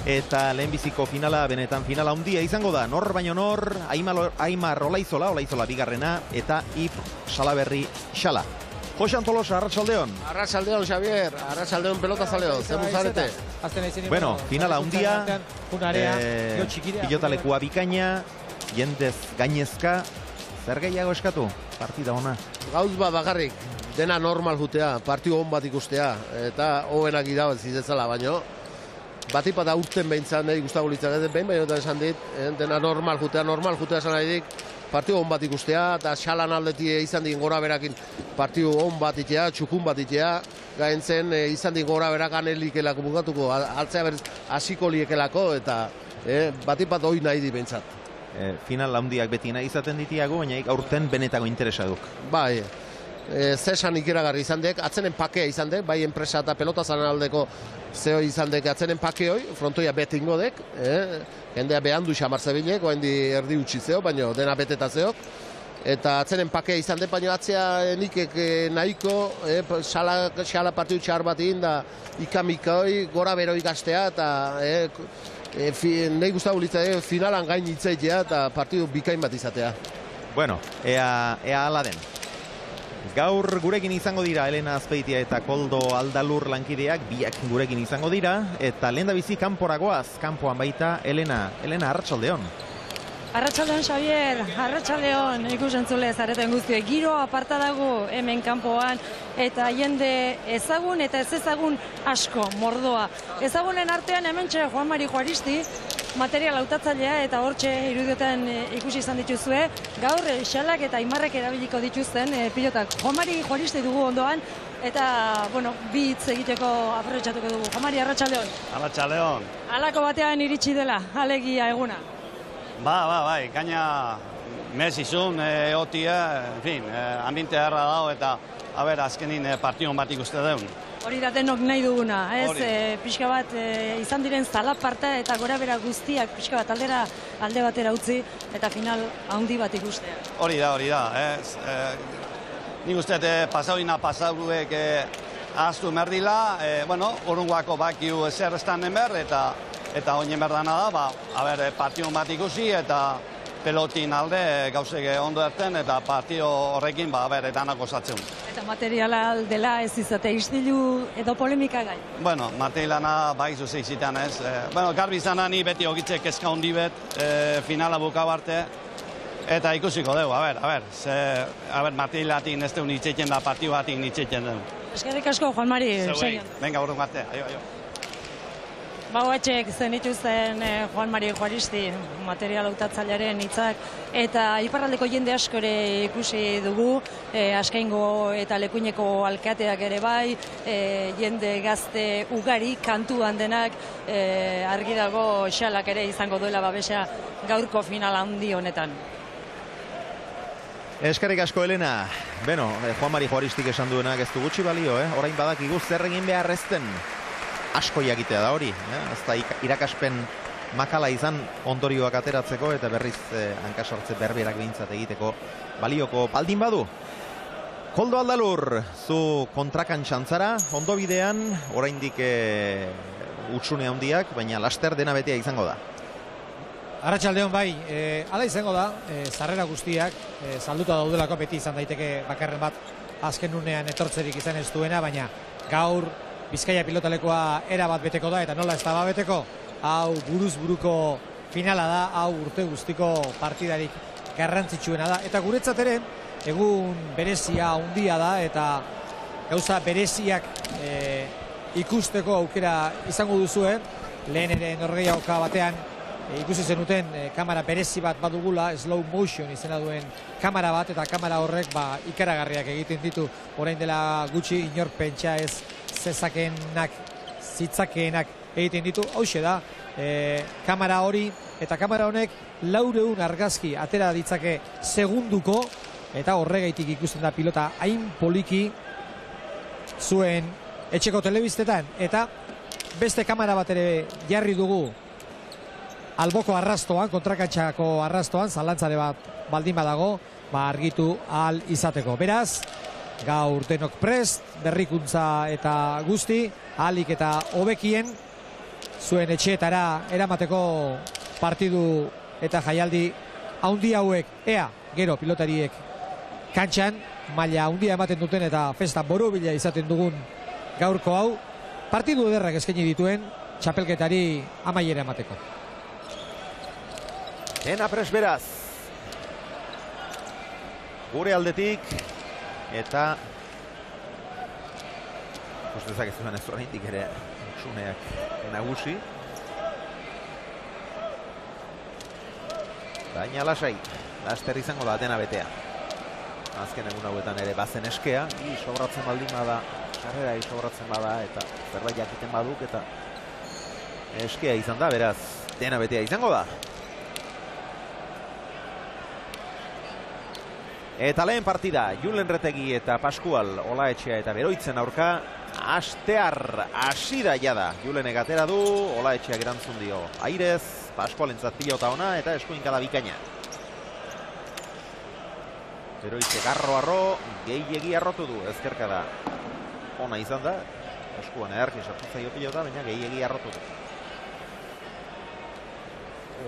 eta lehenbiziko finala, benetan finala handia izango da. Nor baino nor, Aimar Olaizola bigarrena, eta Ip Salaberri Xala. Joxan Tolosa, arratsaldeon. Arratsaldeon, Xavier. Arratsaldeon pelotazaleo. Zer zarete? Bueno, finala handia, pilotalekua bikaina, jendez gainezka, zer gehiago eskatu? Partida ona. Gauz bat bakarrik, dena normal jutea, partio hon bat ikustea, eta hobenak irabaz izezala, baino. Batipat aurten behintzan, nahi guztago litzak, behin baino esan dit, dena normal jutea esan nahi dik, partio hon bat ikustea, eta Xalan aldetik izan din gora berakin partio hon bat itea, txukun bat itea, gaintzen izan din gora berak anelikelako bukatuko, altzea berez hasiko liekelako, eta batipat hoi nahi di behintzat. Final handiak beti nahi izaten ditiago, baina aurten benetako interesa duk. Bai, zesan ikeragarri izan dek, atzenen pakea izan dek, bai enpresa eta pelotazaren aldeko zeo izan dek atzenen pakeoi, frontoia bete ingo dek, jendea behandu xamar zebilek, oen di erdi utzi zeo, baina dena beteta zeok, eta atzenen pakea izan dek, baina atzea nikek nahiko, xala partiu txar bat egin da ikamikoi, gora beroi gaztea, eta nahi guztago litzea, finalan gain itzaitea, eta partidu bikain bat izatea. Bueno, ea ala den. Gaur gurekin izango dira Elena Azpeitia eta Koldo Aldalur lankideak, biak gurekin izango dira, eta lehendabizi kanporagoaz, kanpoan baita Elena, arratsaldeon. Arratsaldeon, Xavier, arratsaldeon, ikusentzule zareten guztiek. Giro aparta dago hemen kanpoan, eta jende ezagun eta ez ezagun asko, mordoa. Ezagunen artean hementxe Juan Mari Juaristi, material hautatzailea, eta hortxe irudiotan ikusi izan dituzue. Gaur Xalak eta Aimarrek erabiliko dituzten pilotak. Juan Mari Juaristi dugu ondoan, eta, bueno, bi hitz egiteko aprobetxatuko dugu. Juan Mari, arratsaldeon. Arratsaldeon. Halako batean iritsi dela, alegia eguna. Bai, gaina mesizun, eotia, en fin, ambiente harra dago eta, azkenin partion bat ikuste deun. Hori da denok nahi duguna, ez? Pixka bat izan diren zalaparta eta gora bera guztiak pixka bat alde batera utzi eta final handi bat ikustea. Hori da, ez? Nik usteet pasauek ahaztu merdila, urrungoako bakiu zer estan emer eta oinen berdana da, partion bat ikusi eta pelotin alde gauzek ondo erten eta partio horrekin, etanak osatzen. Eta materiala dela ez izate istilu edo polemika gai? Bueno, materialana baizu zeizitan ez. Garbi izan ni beti ogitzek kezka hondi bet, finala bukabarte, eta ikusiko dugu, materialatik ez deun itxeiten da, partio batik itxeiten deun. Eskerrik asko, Juan Mari. Venga, urrun arte, aio. Bagoetxek zen dituzten Juan Mari Juaristi, material hautatzailearen hitzak, eta iparraldeko jende asko ere ikusi dugu, Askaingo eta Lekuineko alkateak ere bai, jende gazte ugari, kantuan denak, argi dago Xalak ere izango duela babesa gaurko final handi honetan. Eskerrik asko, Elena. Juan Mari Juaristik esan duenak ez du gutxi balio, orain badakigu zer egin behar ezten. Asko jakitea da hori, azta irakaspen makala izan ondorioak ateratzeko eta berriz hankasartze berberak behintzat egiteko balioko baldin badu. Koldo Aldalur, zu kontrakan txantzara, ondo bidean, oraindik utxune handiak, baina laster dena betea izango da. Arratsaldeon bai, hala izango da, sarrera guztiak, salduta daudelako beti izan daiteke bakarren bat azken unean etortzerik izan ez duena, baina gaur Bizkaia pilotalekoa era bat beteko da, eta nola ez da beteko, hau buruz buruko finala da, hau urte guztiko partidarik garrantzitsuena da, eta guretzat ere, egun berezia handia da, eta gauza bereziak ikusteko aukera izango duzue, lehen ere norgehiagoka batean, ikusi zenuten kamera berezi bat badugula, slow motion izena duen kamera bat, eta kamera horrek ikaragarriak egiten ditu, orain dela gutxi inor pentsa ez zezakenak, zitzakeenak egiten ditu, hauxe da, kamera hori, eta kamera honek 400 argazki atera ditzake segunduko, eta horregaitik ikusten da pilota hain poliki zuen etxeko telebiztetan, eta beste kamera bat ere jarri dugu alboko arrastoan, kontrakatxako arrastoan, zalantzare bat baldin badago, argitu ahal izateko. Beraz, gaur denok prest, berrikuntza eta guzti, ahalik eta hobekien zuen etxeetara eramateko partidu eta jaialdi haundi hauek, ea, gero pilotariek kantxan, maila handia ematen duten eta festa borobila izaten dugun gaurko hau, partidu ederrak eskaini dituen txapelketari amaiera emateko. Dena pres beraz. Gure aldetik eta ustezak ez duen ez oraindik ere Utsuneak nagusi. Baina lasai, laster izango da dena betea. Azken egun hauetan ere bazen eskea, sobratzen baldin bada, sarrera sobratzen bada eta zerbait jakiten baduk eta eskea izan da, beraz, dena betea izango da. Eta lehen partida, Julen Retegi eta Pascual Olaetxea eta Beroitzen aurka, astear hasida jada. Julenek atera du, Olaetxeak erantzun dio airez, Pascualentzat pilota ona eta eskuinkada bikaina. Beroitzek arro, gehiegi arrotu du, ezkerkada ona izan da. Eskuan edarki sartu zaio pilota, baina gehiegi arrotu du.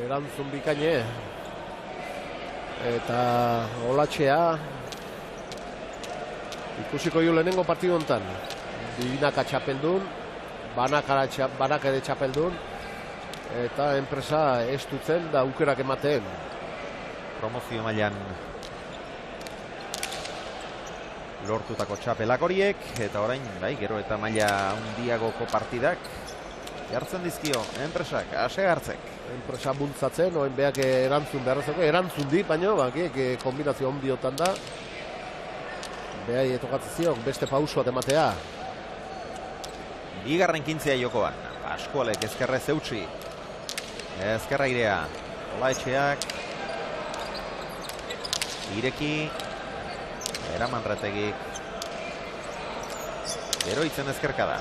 Erantzun bikaine. Eta Olatxea ikusiko jo lehenengo partidu hontan. Binaka txapeldun, banak ere txapeldun, eta enpresa estutzen da aukerak ematen. Promozio mailan lortutako txapelak horiek, eta orain, bai, gero eta maila handiagoko partidak jartzen dizkio enpresak, ase hartzek. Enpresa bultzatzen, oen beak erantzun beharrezako, erantzun di, baina kombinazio ondiotan da. Behai etokatzen ziok, beste pausu bat ematea. Bigarren kintzea jokoan, Pascualek ezkerre zeutsi. Ezkerra irea, Olaetxeak. Ireki, eraman Retegik. Beroitzen ezkerkada.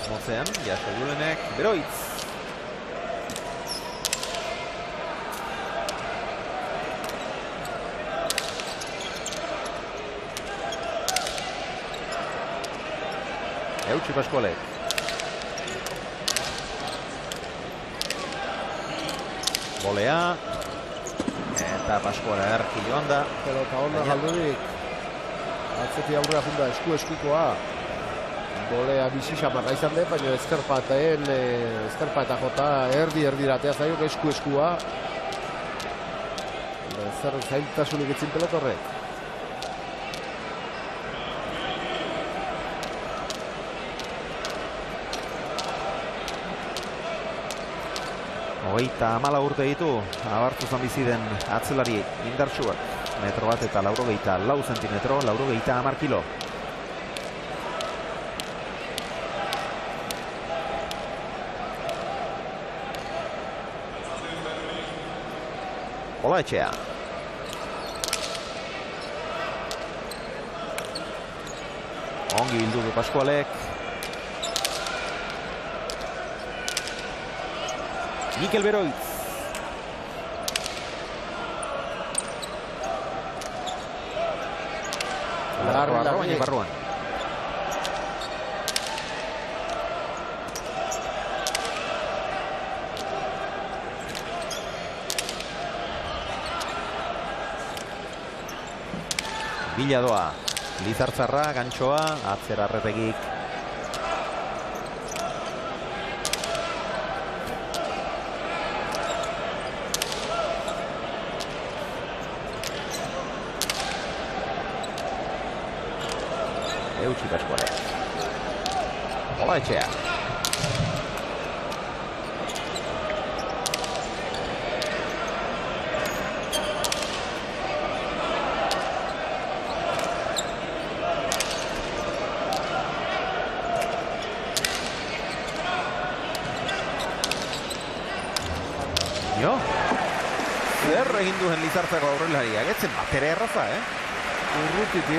Motzean, jaso Julenek, Beroitz. Eutsi Pascualek. Bolea. Eta Pascuala erki joan da. Pelota onda galdurik. Atzeti aurrera funda eskukoa. Bolea bizi xamarra izan den, baina ezkerpa eta jota erdi-erdiratea zaiok eskua. Zer zailtasunik etzin pelota horrek. Hogeita 14 urte ditu, abartzuzan bizi den atzelari indartsuak. Metro bat eta 84 zentimetro, 90 kilo. Olaetxea. Ongi bildu du Pascualek. Mikel Beroitz. Barruan. Biladoa, Lizartzarra, gantxoa, atzera Retegik. Eutsi Pascualek. Olaetxea. Zer egin duen Lizartzako aurrelariak, etzen batere erraza,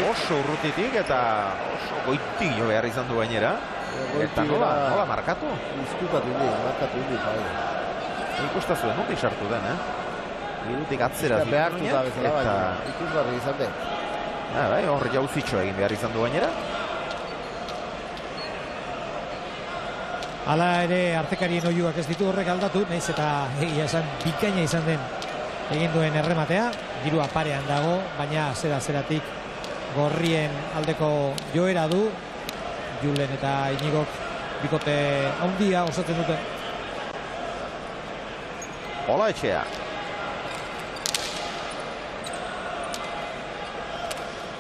oso urrutitik eta oso goitik jo behar izan du gainera. Eta nola markatu? Izkutatu indi, Ikustazuen, nutik sartu den, Irutik atzera behartu da bezala, baina ikusgarri izan den. Bai, hor jauzitxo egin behar izan du gainera. Hala ere artekarien oiuak ez ditu horrek aldatu, nahiz eta egia esan bikaina izan den egin duen errematea. Dirua parean dago, baina zera-zeratik gorrien aldeko joera du. Julen eta Inigok bikote handia osatzen dute. Olaetxea.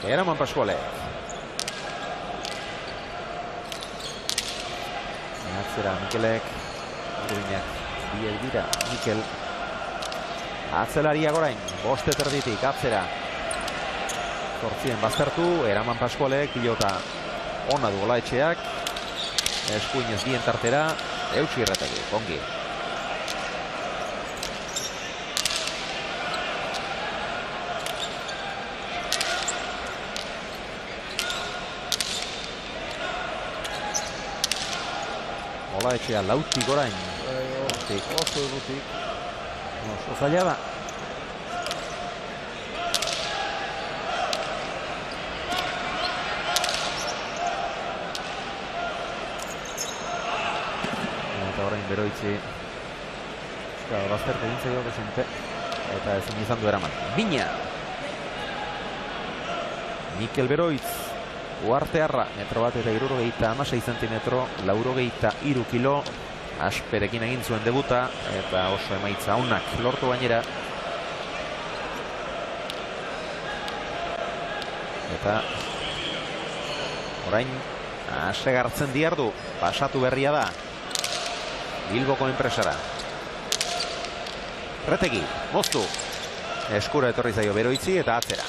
Eraman Pascuale. Atzera Mikelek. Iruinak biei dira. Mikel. Atzelariak orain. 5:30 atzera. 8 baztertu. Eraman Pascualek. Pilota ona du Olaetxeak. Eskuinez bien tartera. Eutsi Erretegi. Ongi. Olaetxea lautik orain. Oso egutik. Oso zaila da. Eta orain Beroitzi. Baztertu egin zaio desente. Eta ezin izan du eraman. Bina. Mikel Beroitz. Uartearra, metro bat eta 76 zentimetro, 83 kilo, Asperekin egin zuen debuta, eta oso emaitza onak lortu gainera. Eta orain asegartzen diardu, pasatu berria da, Bilboko enpresara. Retegi, moztu, eskura etorri zaio Beroitzi eta atzera.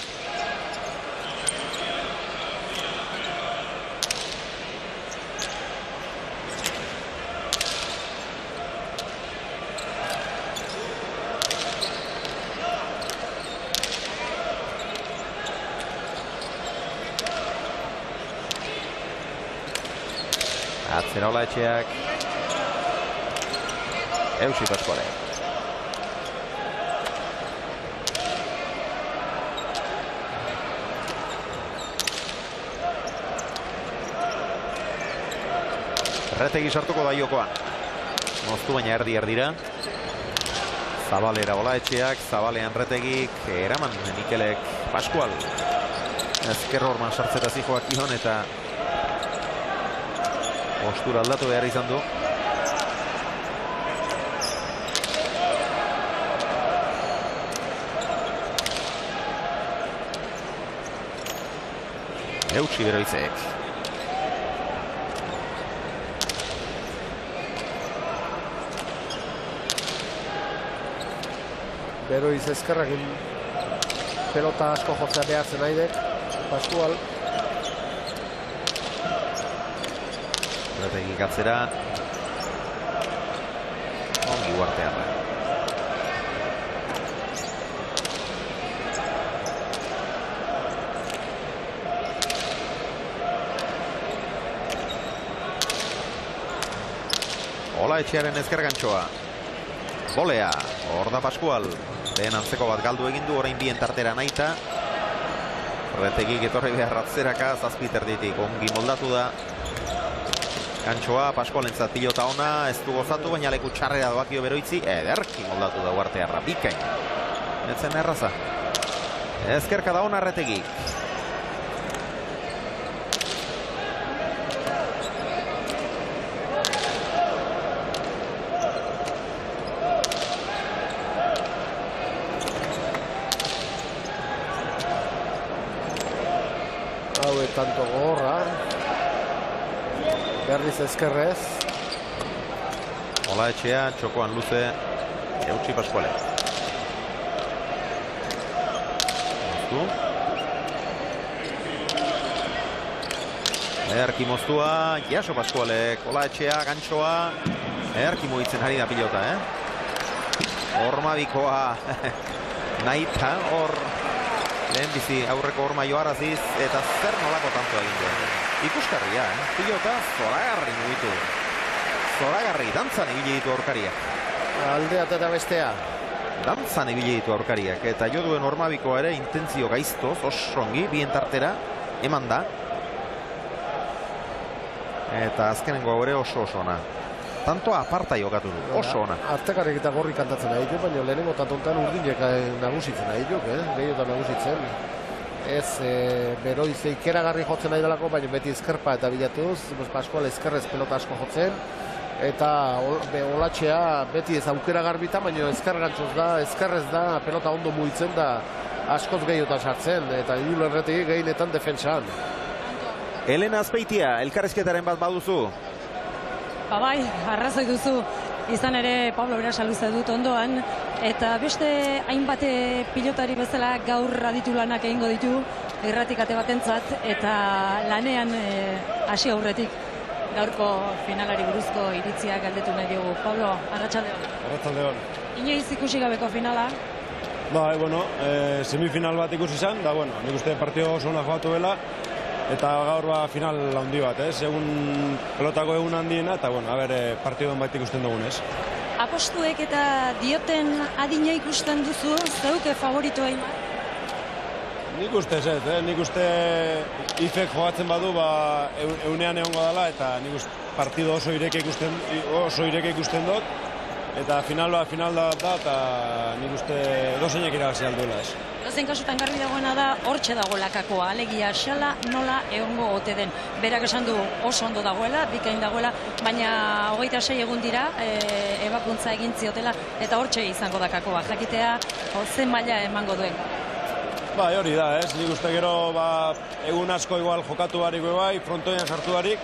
Atzera Olaetxeak. Eutsi Pascuale. Retegi sartuko da jokoan. Moztu baina erdi-erdira. Zabalera Olaetxeak, Zabalean Retegik, eraman Mikelek Pascual. Ezker horman sartzeta zijoak ion eta postura aldatu behar izan du. Eutsi Beroitzek. Beroitz ezkerrakin pelota asko jotzea behartzen naidek. Pascual. Retegi atzera. Ongi Uartearra. Olaetxearen ezkergantxoa. Bolea, hor da Pascual. Lehen antzeko bat galdu egin du, orain bien tartera naita. Retegik etorri behar atzeraka, zazpiterditik ongi moldatu da. Gantxoa, Pascualentzat pilota ona, ez du gozatu, baina leku txarrera doakio Beroitzi, ederki moldatu da Uartearra, bikain. Netzen erraza. Ezkerka da ona Retegik. Tanto gogorra. Berriz ezkerrez. Olaetxea, txokoan luze. Eutsi Pascuale. Moztu. Erki moztua. Jaso Pascualek. Olaetxea, gantxoa. Erki mugitzen ari da pilota, Hormabikoa. Naita, hor. Lehen bizi aurreko horma joaraziz eta zer nolako tanto egin duen. Ikuskarria, pilota zoragarri mugitu. Zoragarri, dantzan ibili ditu aurkariak. Aldeat eta bestea. dantzan ibili ditu aurkariak, eta jo duen Ormabikoa ere intentzio gaiztoz, oso ongi, bien tartera, eman da. Eta azkenengo hau ere oso ona. Tantoa aparta jokatu du, oso ona. Artekarrik eta gorri kantatzen nahi du, baina lehenengo tantontan urdinek nagusitzen nahi du, gehiotan nagusitzen. Ez, beroiz ikeragarri jotzen nahi delako, baina beti ezkerpa eta bilatuz, Pascual ezkerrez pelota asko jotzen, eta olatxea beti ez aukera garbita, baina ezkergantzuz da, ezkerrez da, pelota ondo mugitzen da, askoz gehiotan sartzen, eta hirulerretik gehienetan defensan. Elena Azpeitia, elkarrezketaren bat baduzu? Bai, arrazoi duzu. Izan ere Pablo Berasa luze dut ondoan, eta beste hainbat pilotari bezala gaur aditu lanak egingo ditu, irratikate batentzat, eta lanean hasi aurretik gaurko finalari buruzko iritzia galdetu nahi dugu. Pablo, arratsaldeon. Arratsaldeon. Inoiz ikusi gabeko finala? Bai, semifinal bat ikusi izan, da, nik uste partio oso ona jokatu dela, eta gaur final handi bat, egun pelotako egun handiena, eta partidon bat ikusten dugunez. Apostuek eta dioten adina ikusten duzu, zeuke favoritoa ima? Nik uste ez, nik uste Ifek jogatzen badu, eunean egongo dela, eta nik uste partido oso ireke ikusten dut, eta final da, eta nik uste dozeinek irabazi alduela ez. Dozen kasutan garbi dagoena da, hortxe dagoela kakoa, alegia xala nola egongo ote den. Berak esan du oso ondo dagoela, bikain dagoela, baina 26 egun dira, ebakuntza egin ziotela, eta hortxe izango da kakoa, jakitea zen maila emango duen. Bai, hori da, nik uste gero egun asko igual jokatu barik bai, frontoian sartu barik,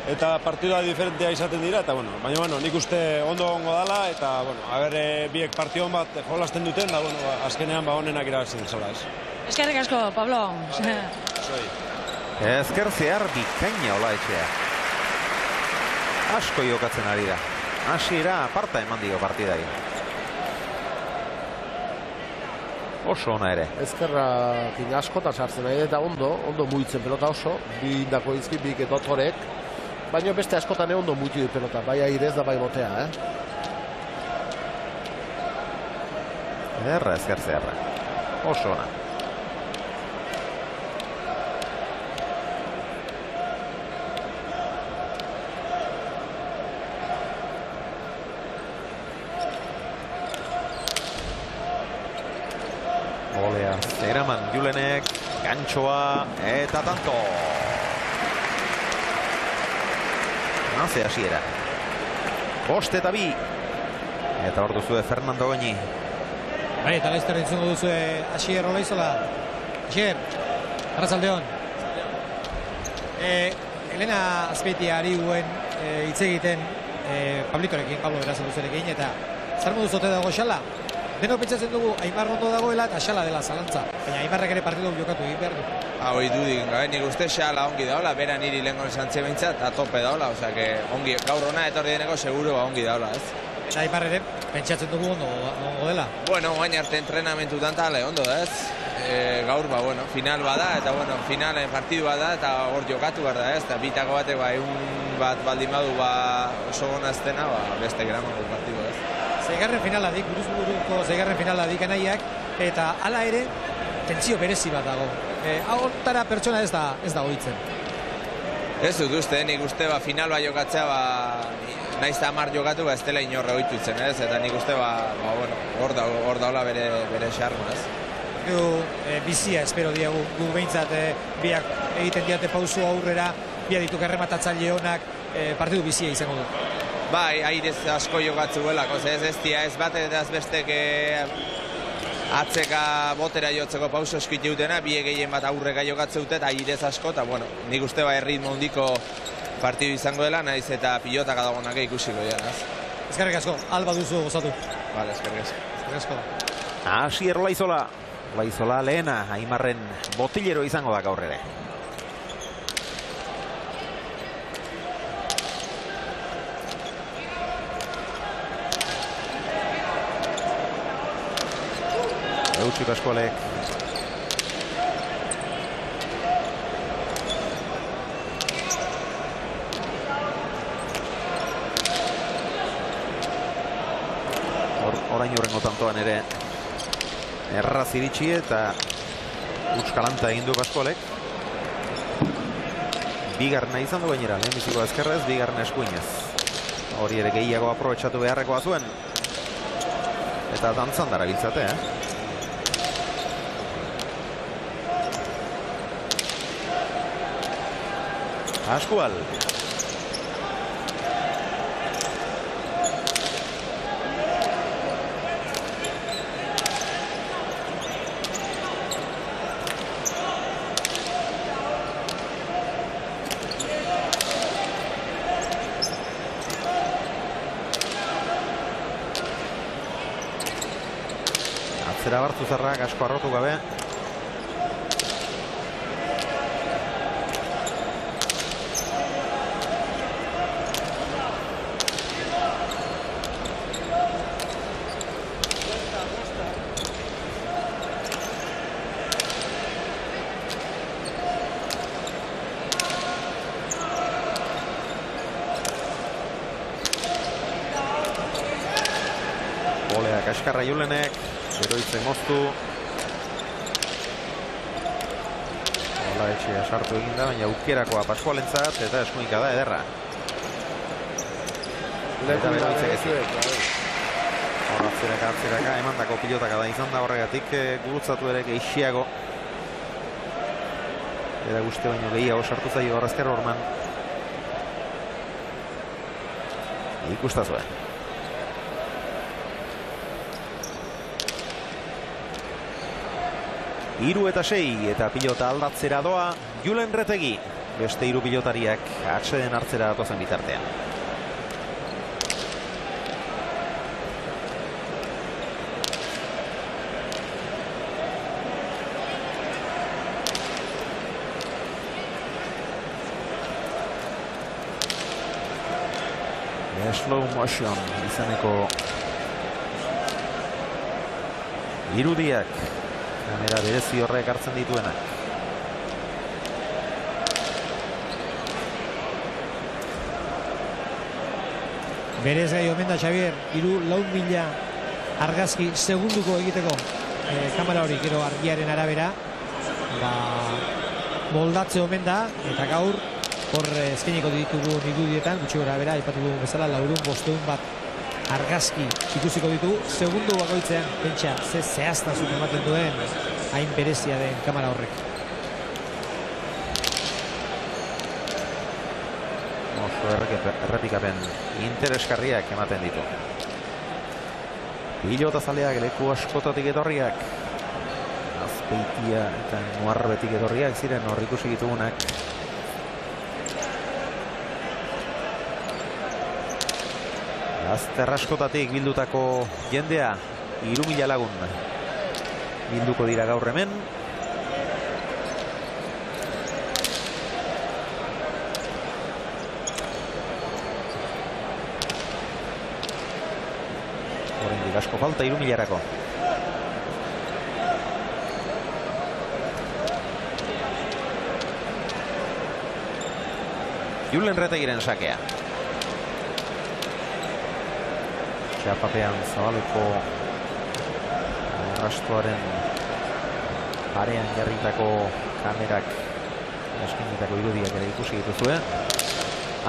eta partidua diferentea izaten dira, eta baina nik uste ondo gongo dala, eta biek partion bat jolasten duten, da azkenean honenak irabazten zela ez. Eskerrik asko, Pablo. Ezker zehar bikaina Olaetxea. Asko jokatzen ari da. Hasiera aparta eman dio partidari. Oso ona ere. Ezkerra askotan sartzen nahi, eta ondo mugitzen pelota oso, bi indako izki, bi dotorek, baina beste askotan ondo mugitu du pelota, bai airez da bai botea, Erra ezker zeharra. Oso ona. Olea, zeraman Julenek, gantxoa, eta tanto. Naze hasiera. Bost eta bi. Eta hor duzue Fernando Goñi. Bai, eta laizter entzungo duzue Asier Olaizola. Asier, arratsaldeon. Elena Azpeitia ari guen hitz egiten Pablitorekin, Pablo Berasa duzerekin, eta zer moduz ote dago xala? Denok pentsatzen dugu Aimar ondo dagoela eta xala dela zalantza. Baina Aimarrek ere partidu jokatu egin behar du. Hoi dudik, nik uste xala ongi daola, bera niri lehenko esantzia bintzat, atope daola, osea, ongi, gaur hona etorri deneko seguro ongi daola, ez? Eta Aimar ere pentsatzen dugu ondo dela. Bueno, gain arte entrenamentutan tale ondo da, ez? Gaur, final bada, eta finalen partidu bada, eta hor jokatu behar da, ez? Eta bitako batek, egun bat baldin badu, oso gonaztena, beste geramango partidu, ez? Zeigarren finala dik, buruzburuko zeigarren finala dik anaiak, eta hala ere, tentsio berezi bat dago. Hortara pertsona ez da ohitzen. Ez dut uste, nik uste final bat jokatzea, naiz eta 10 jokatu, ez dela inorre ohitutzen, ez? Eta nik uste, hor daula bere xarma, ez? Bizia espero diagu, gu behintzat biak egiten diate pausu aurrera, biak dituk errematatzaile honak, partidu bizia izango du. Bai, airez asko jokatzu guelako, ez dia ez bat eta ez bestek atzeka botera jotzeko pauso eskite dutena, biek gehien bat aurreka jokatze dute eta airez asko, eta nik uste erritmo hondiko partidu izango dela, naiz eta pilotaka dagoenak ikusiko dira, ez? Eskerrik asko, alba duzu gozatu. Vale, eskerrik asko. Eskerrik asko. Asier Olaizola. Olaizola lehena, Aimarren botillero izango da gaur ere. Eutxi Pascualek. orain horrengo tantoan ere erraz iritsi eta Euskalanta egin du Pascualek. Bigarrena izan du gainera, lehenbiziko ezkerrez, bigarrena eskuinez. Hori ere gehiago aprobetxatu beharrekoa zuen. Eta dantzan dara biltzate, Pascual. Atzera Bartuzarrak asko arrotu gabe. Olea kaskarra Julenek, Geroitzen moztu. Olaetxea sartu eginda, baina aukerakoa Pascualentzat eta eskuinika da ederra. Eta Geroitzek ez. Atzeraka, emandako pilotaka da izan da horregatik gurutzatu ere gehiago. Eta guzti baino gehiago sartu zaio Arrazker Orman. Ikustazue. 3-6 eta pilota aldatzera doa Julen Retegi. Beste 3 pilotariak atseden hartzera datozen bitartean. Slow motion izaneko irudiak kamera berezi horrek hartzen dituenak. Berez gai omen da, Xavier, 3.000 argazki segunduko egiteko kamera hori, gero argiaren arabera moldatze omen da, eta gaur hor eskainiko ditugu irudietan, gutxi gora bera, aipatu dugu bezala, 400-500 bat argazki ikusiko ditu, segundu bakoitzean, pentsa, ze zehaztasun ematen duen, hain berezia den kamera horrek. Oso errepikapen interesgarriak ematen ditu. Pilota zaleak leku askotatik etorriak, Azpeitia eta Nuarbetik etorriak ziren hor ikusi ditugunak. Azter askotatik bildutako jendea 3.000 lagun bilduko dira gaur hemen. Oraindik asko falta 3.000-erako. Julen Retegiren sakea. Txapapean zabaleko arrastuaren parean jarritako kamerak eskinitako irudiak ere ikusi dituzue.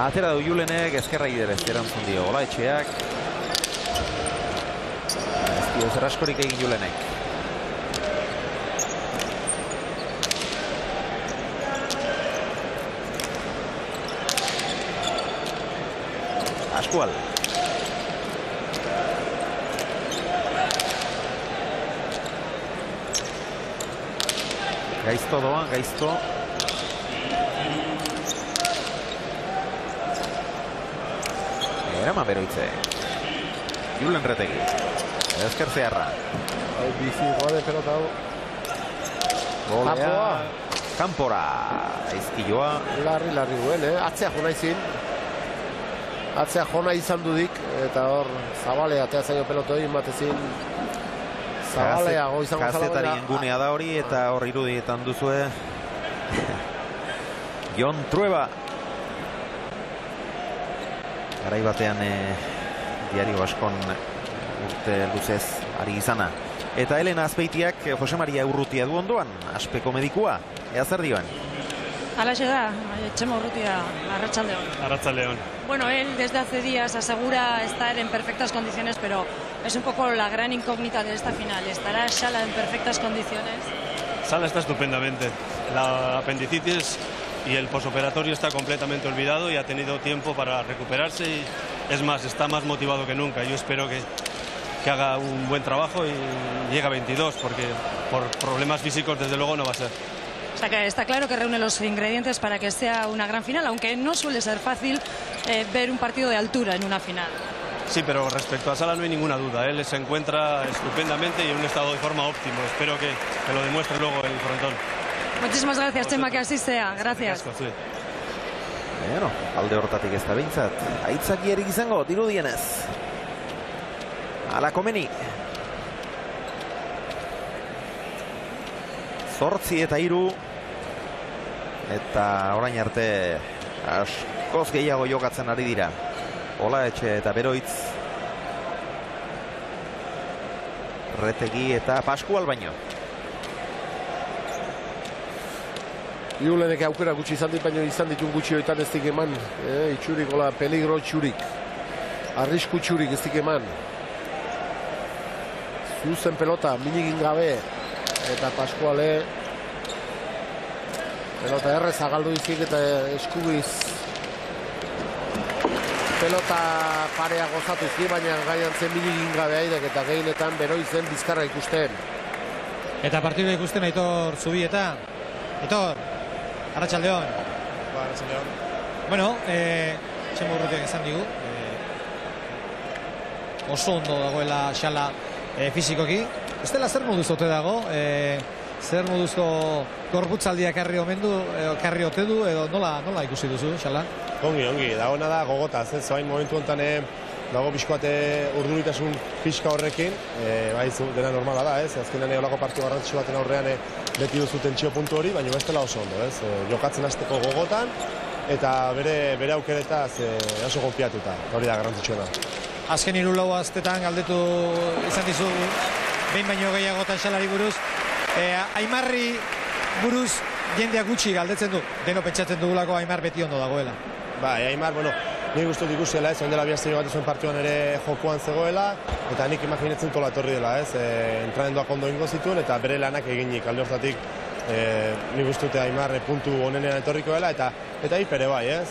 Atera du Julenek, ezkerra iderez erantzun dio Olaetxeak. Ez dio zer askorik egin Julenek. Pascual. Gaizto doa, gaizto. Erama Beroitze. Julen Retegi. Ezker zeharra. Bizi gode pelota hau. Golea. Kanpora. Aizkilloa. Larri duen, atzea jona izin. Atzea jona izan dudik. Eta hor, Zabalea atea zaio pelotoi, batezin. Zabaleago izango zala. Kazetarien gunea da hori, eta hor irudietan duzue. Jon Trueba. Garai batean diario askon urte luzez ari izana. Eta Elena Azpeitiak Jose Maria Urrutia du ondoan, aspeko medikua. Ea zer dioen? Alaxe da, Txema Urrutia, Arratsaldeon. Arratsaldeon. Bueno, él desde hace días asegura estar en perfectas condiciones, pero es un poco la gran incógnita de esta final. ¿Estará Xala en perfectas condiciones? Sala está estupendamente. La apendicitis y el posoperatorio está completamente olvidado y ha tenido tiempo para recuperarse y es más, está más motivado que nunca. Yo espero que haga un buen trabajo y llegue a 22, porque por problemas físicos desde luego no va a ser. O sea que está claro que reúne los ingredientes para que sea una gran final, aunque no suele ser fácil ver un partido de altura en una final. Sí, pero respecto a Sala no hay ninguna duda. Él se encuentra estupendamente y en un estado de forma óptimo. Espero que lo demuestre luego en el frontón. Muchísimas gracias, Txema, que así sea. Gracias. Bueno, alde hortatik ez da behintzat. Aitzakierik izango, dirudienez. Ala komeni. 8-3. Eta orain arte askoz gehiago jokatzen ari dira. Olaetxe eta Beroitz. Retegi eta Pascual baino. Julenek aukera gutxi izan dit, baina izan ditun gutxi hoitan ez dik eman. Itxurik, hola, peligro txurik. Arrisku txurik ez dik eman. Zuzen pelota, minigin gabe. Eta Pascuale. Pelota errez agaldu izik eta eskubiz. Pelota parea gozatu izki, baina gaian zen minigin gabe aidek eta gehienetan Beroitzen bizkarra ikusten. Eta partidua ikusten Aitor Zubieta. Aitor, Arratsaldeon. Arratsaldeon. Bueno, Txema Urrutiak esan digu. Oso ondo dagoela Xala fizikoki. Ez dela zer moduz ote dago? Zer moduzko gorputzaldiak karri ote du, edo nola ikusi duzu, Xala? Ongi, dagoena da gogotaz, ez zain momentu honetan dago pixkoate urduritasun pixka horrekin, dena normala da, ez? Azkenean olako partidu garrantzitsu baten aurrean beti duzu tentsio puntu hori, baina ez dela oso ondo, ez? Jokatzen hasteko gogotan, eta bere aukeretaz oso konfiatuta, hori da garrantzitsuena. Azken 3-4 astetan galdetu izan dizu, behin baino gehiagotan Xalari buruz, Aimarri buruz jendeak gutxi galdetzen du, deno pentsatzen dugulako Aimar beti ondo dagoela. Aimar, nik guztot ikusiela, ez, ondela bihazte bat izuen partioan ere jokoan zegoela, eta nik imaginatzen tola etorri dela, ez, entrenamenduak ondo ingo zituen, eta bere lanak eginik alde hortatik, nik guztute Aimar puntu onenean etorriko dela, eta hipere bai, ez,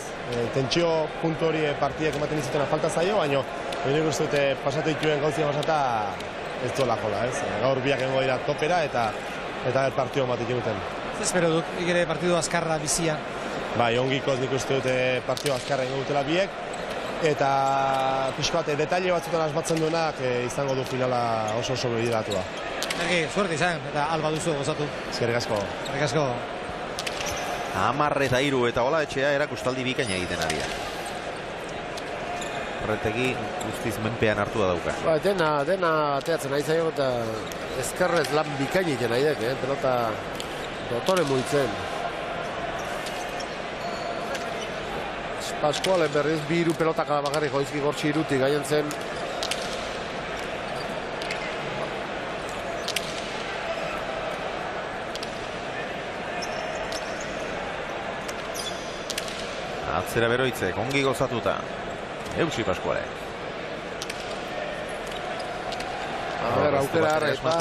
tentsio puntu hori partiak ematen izutena falta zaio, baina nik guztute pasatu dituen gauzia pasata ez duela jola, ez, gaur biak engo dira topera, eta partio ematik duten. Espero dut, ikere partidu azkarra bizia. Ongikoz nik uste dute partio azkarra ingo dutela biek, eta pixko bat, detaile batzutan asmatzen duenak izango du finala oso begiratua. Suerte izan, eta alba duzu gozatu. Eskerrik asko. Eskerrik asko. 10-3 eta Olaetxea erakustaldi bikaina egiten ari da. Retegi guztiz menpean hartu da dauka. Dena ateatzen ari zaio eta ezkerrez lan bikaina egiten ari dek, pelota dotore muitzen. Pascuale berriz 2 pelotak bakarrik joizki gortsi irutik gaien zen. Atzera Beroitzek, ongi gozatuta. Eusi Pascuale. Aukera arreta.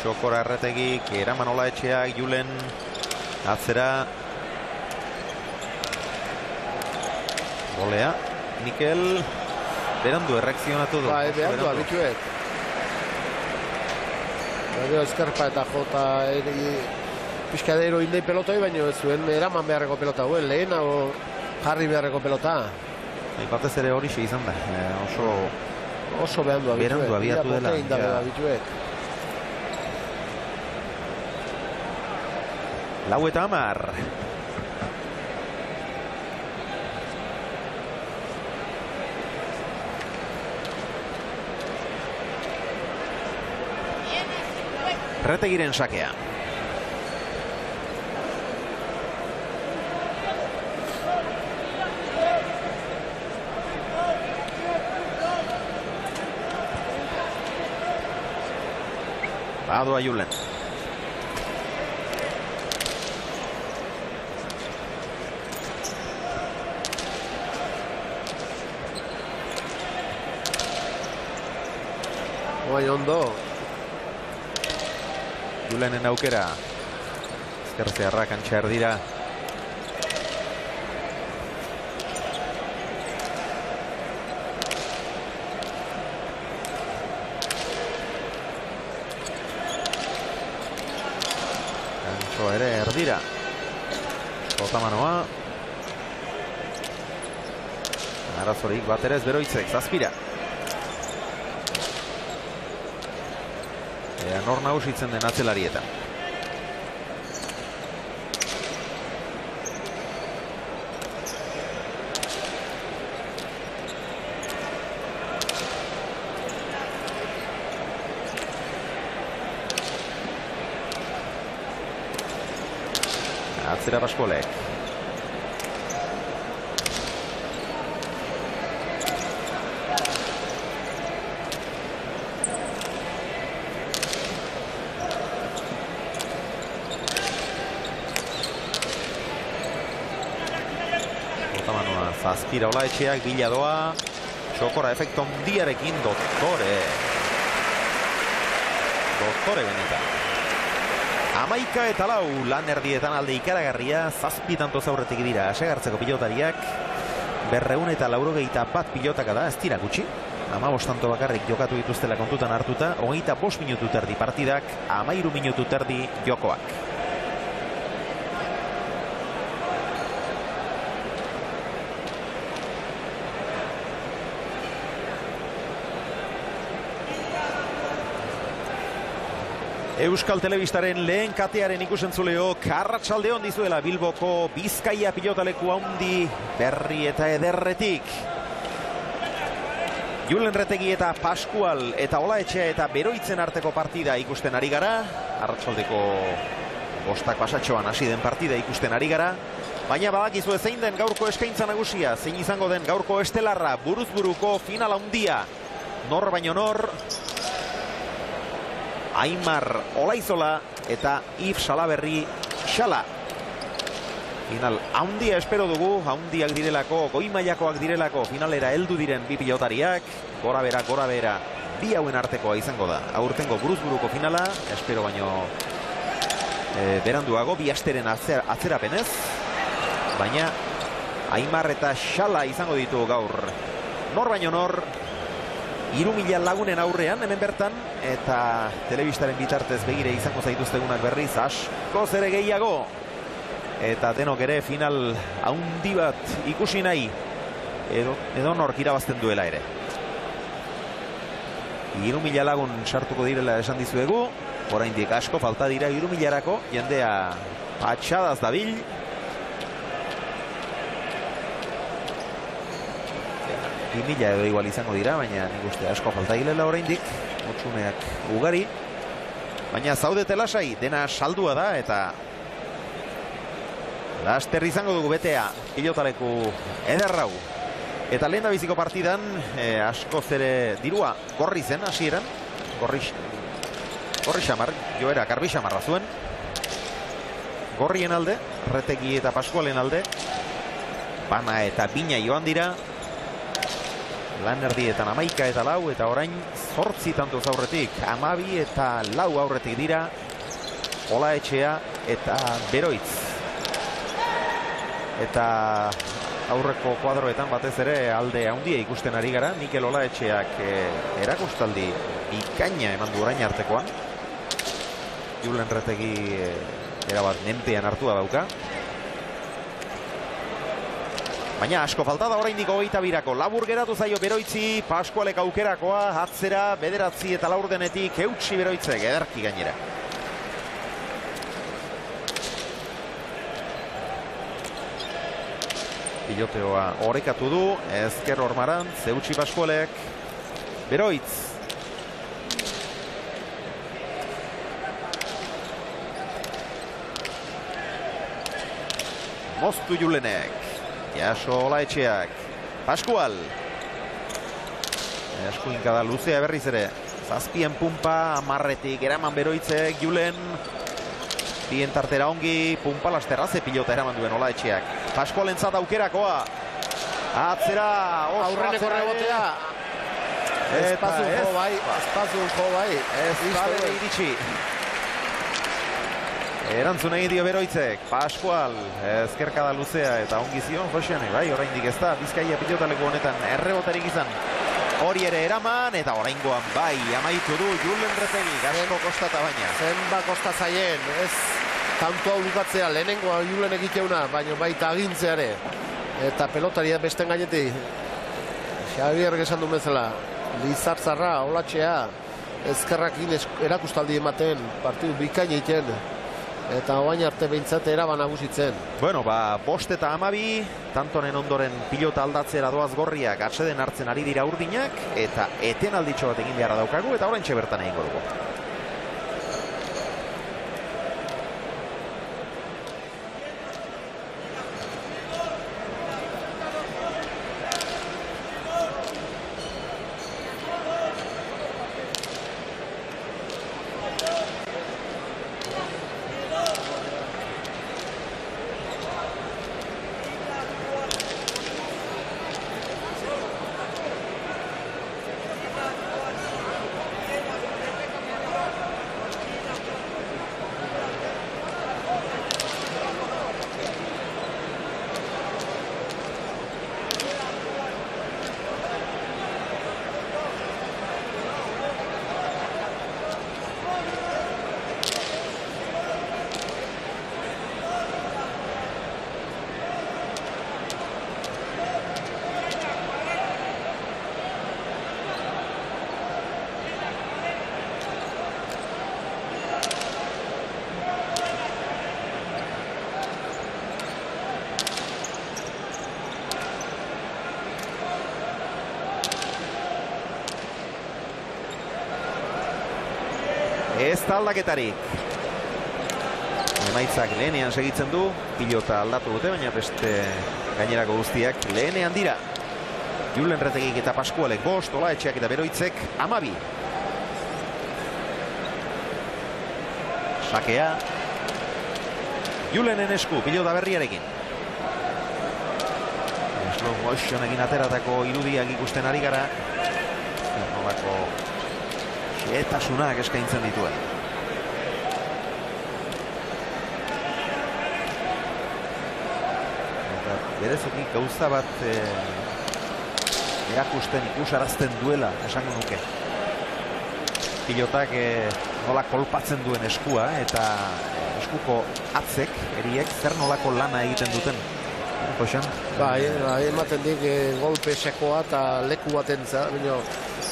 Txokora Erretegik, eraman Olaetxeak, Julen, atzera. Golea, Mikel, berandu erreakzionatu du. Berandu abituek. Eskerpa eta jota pixkadero indei pelotoi, baina ez zuen eraman beharreko pelota huen, lehena o jarri beharreko pelota. Batez ere hori izan da, oso berandu abiatu dela. Lau eta 10. Retegiren sakea. Badoa Julen. Bai, ondo. Julenen aukera. Ezkerzearra kantxa erdira. Kantxo ere erdira. Otamanoa. Arazorik bat ere ez Beroitzek, zazpira. Nor nagusitzen den atzelarietan. Atzera Pascualek. Zazpira Olaetxeak, bila doa. Txokora efektu ondiarekin doktore. Doktore benetan. 11-4 lan erdietan alde ikaragarria. 7 tantoz aurretik dira asegartzeko pilotariak. 281 pilotaka da, ez dira gutxi. 15 tanto bakarrik jokatu dituztela kontutan hartuta. 25 minutu terdi partidak, 13 minutu terdi jokoak. Euskal Telebistaren lehen katearen ikusentzuleo, arratsaldeon dizuela Bilboko Bizkaia pilotaleku handi berri eta ederretik. Julen Retegi eta Pascual eta Olaetxea eta Beroitzen arteko partida ikusten ari gara. Arratsaldeko 5 pasatxoan hasi den partida ikusten ari gara. Baina badakizu zein den gaurko eskaintza nagusia, zein izango den gaurko estelarra, buruz buruko final handia. Nor baino nor. Aimar Olaizola eta Yves Salaberri Xala. Final handia espero dugu, handiak direlako, goi mailakoak direlako, finalera heldu diren bi pilotariak, gora bera, bi hauen artekoa izango da. Aurtengo buruz-buruko finala, espero baino beranduago, bi asteren atzerapenez, baina Aimar eta Xala izango ditu gaur. Nor baino nor, 3.000 lagunen aurrean, hemen bertan, eta telebistaren bitartez begire izango zaituztegunak berriz, askoz ere gehiago. Eta denok ere final handi bat ikusi nahi, edo nork irabazten duela ere. 3.000 lagun sartuko direla esan dizuegu, oraindik asko falta dira 3.000-erako, jendea patxadaz dabil. Mila edo igual izango dira, baina nik uste asko falta gilela oraindik, motxuneak ugari. Baina zaudete lasai, dena saldua da, eta laster izango dugu betea pilotaleku ederrau. Eta lehen da biziko partidan, askoz ere dirua gorri zen hasieran, gorri xamar, joera garbi xamarra zuen. Gorrien alde, Retegi eta Pascualen alde, Bana eta Bina joan dira. Lan erdietan 11-4 eta orain 8 tantoz aurretik, 12 eta 4 aurretik dira Olaetxea eta Beroitz. Eta aurreko kuadroetan batez ere alde handia ikusten ari gara. Mikel Olaetxeak erakustaldi bikaina eman du orain artekoan. Julen Retegi erabat menpean hartua dauka. Baina asko falta da oraindik 22-ako. Labur geratu zaio Beroitzi, Pascualek aukerakoa, atzera, 9 eta 4 denetik, eutsi Beroitzek, ederki gainera. Piloteoa orekatu du, ezker Ormarantz, eutsi Pascualek, Beroitz. Moztu Julenek. Jaso Olaetxeak, Pascual. Eskuinkada luzea berriz ere. Zazpien pumpa, amarretik eraman Beroitzek, Julen. Bien tartera ongi, pumpa lasterra ze pilota eraman duen Olaetxeak. Pascualentzat aukerakoa. Atzera, aurreneko rebotea. Espazun jo bai. Ez badere iritsi. Erantzun egin dio Beroitzek. Pascual, ezkerkada luzea eta ongi zion Joseane, bai, oraindik ez da. Bizkaia pilotaleko honetan errebotarik izan. Hori ere eraman, eta oraingoan bai, amaitu du Julen Retegi, asko kostata baina. Zenba kosta zaien, ez tanto hau lukatzea, lehenengoa Julen egiteuna, baina baita agintzeare. Eta pelotaria besten gainetik. Xabier esan du bezala, Lizartzarra, Olatxea, ezkerrakin erakustaldi ematen, partidu bikain egiten. Eta oain arte behintzat eraban nagusitzen. Bueno, 5 eta 12, Tantonen ondoren pilota aldatzera doaz Gorriak atseden hartzen ari dira Urdinak, eta eten alditxo bat egin beharra daukagu, eta oraintxe bertan egingo dugu. Ez da aldaketarik. Emaitzak lehenean segitzen du, pilota aldatu dute, baina beste gainerako guztiak lehenean dira. Julen Retegik eta Pascualek 5, Olaetxeak eta Beroitzek 12. Sakea. Julenen esku, pilota berriarekin. Slow motionekin ateratako irudiak ikusten ari gara. Nolako xehetasunak eskaintzen dituen. Eta bereziki gauza bat erakusten ikusarazten duela, esango nuke. Pilotak nola kolpatzen duen eskua, eta eskuko atzek, eriek, zer nolako lana egiten duten. Josan? Bai, ematen dik golpe sekoa eta leku baten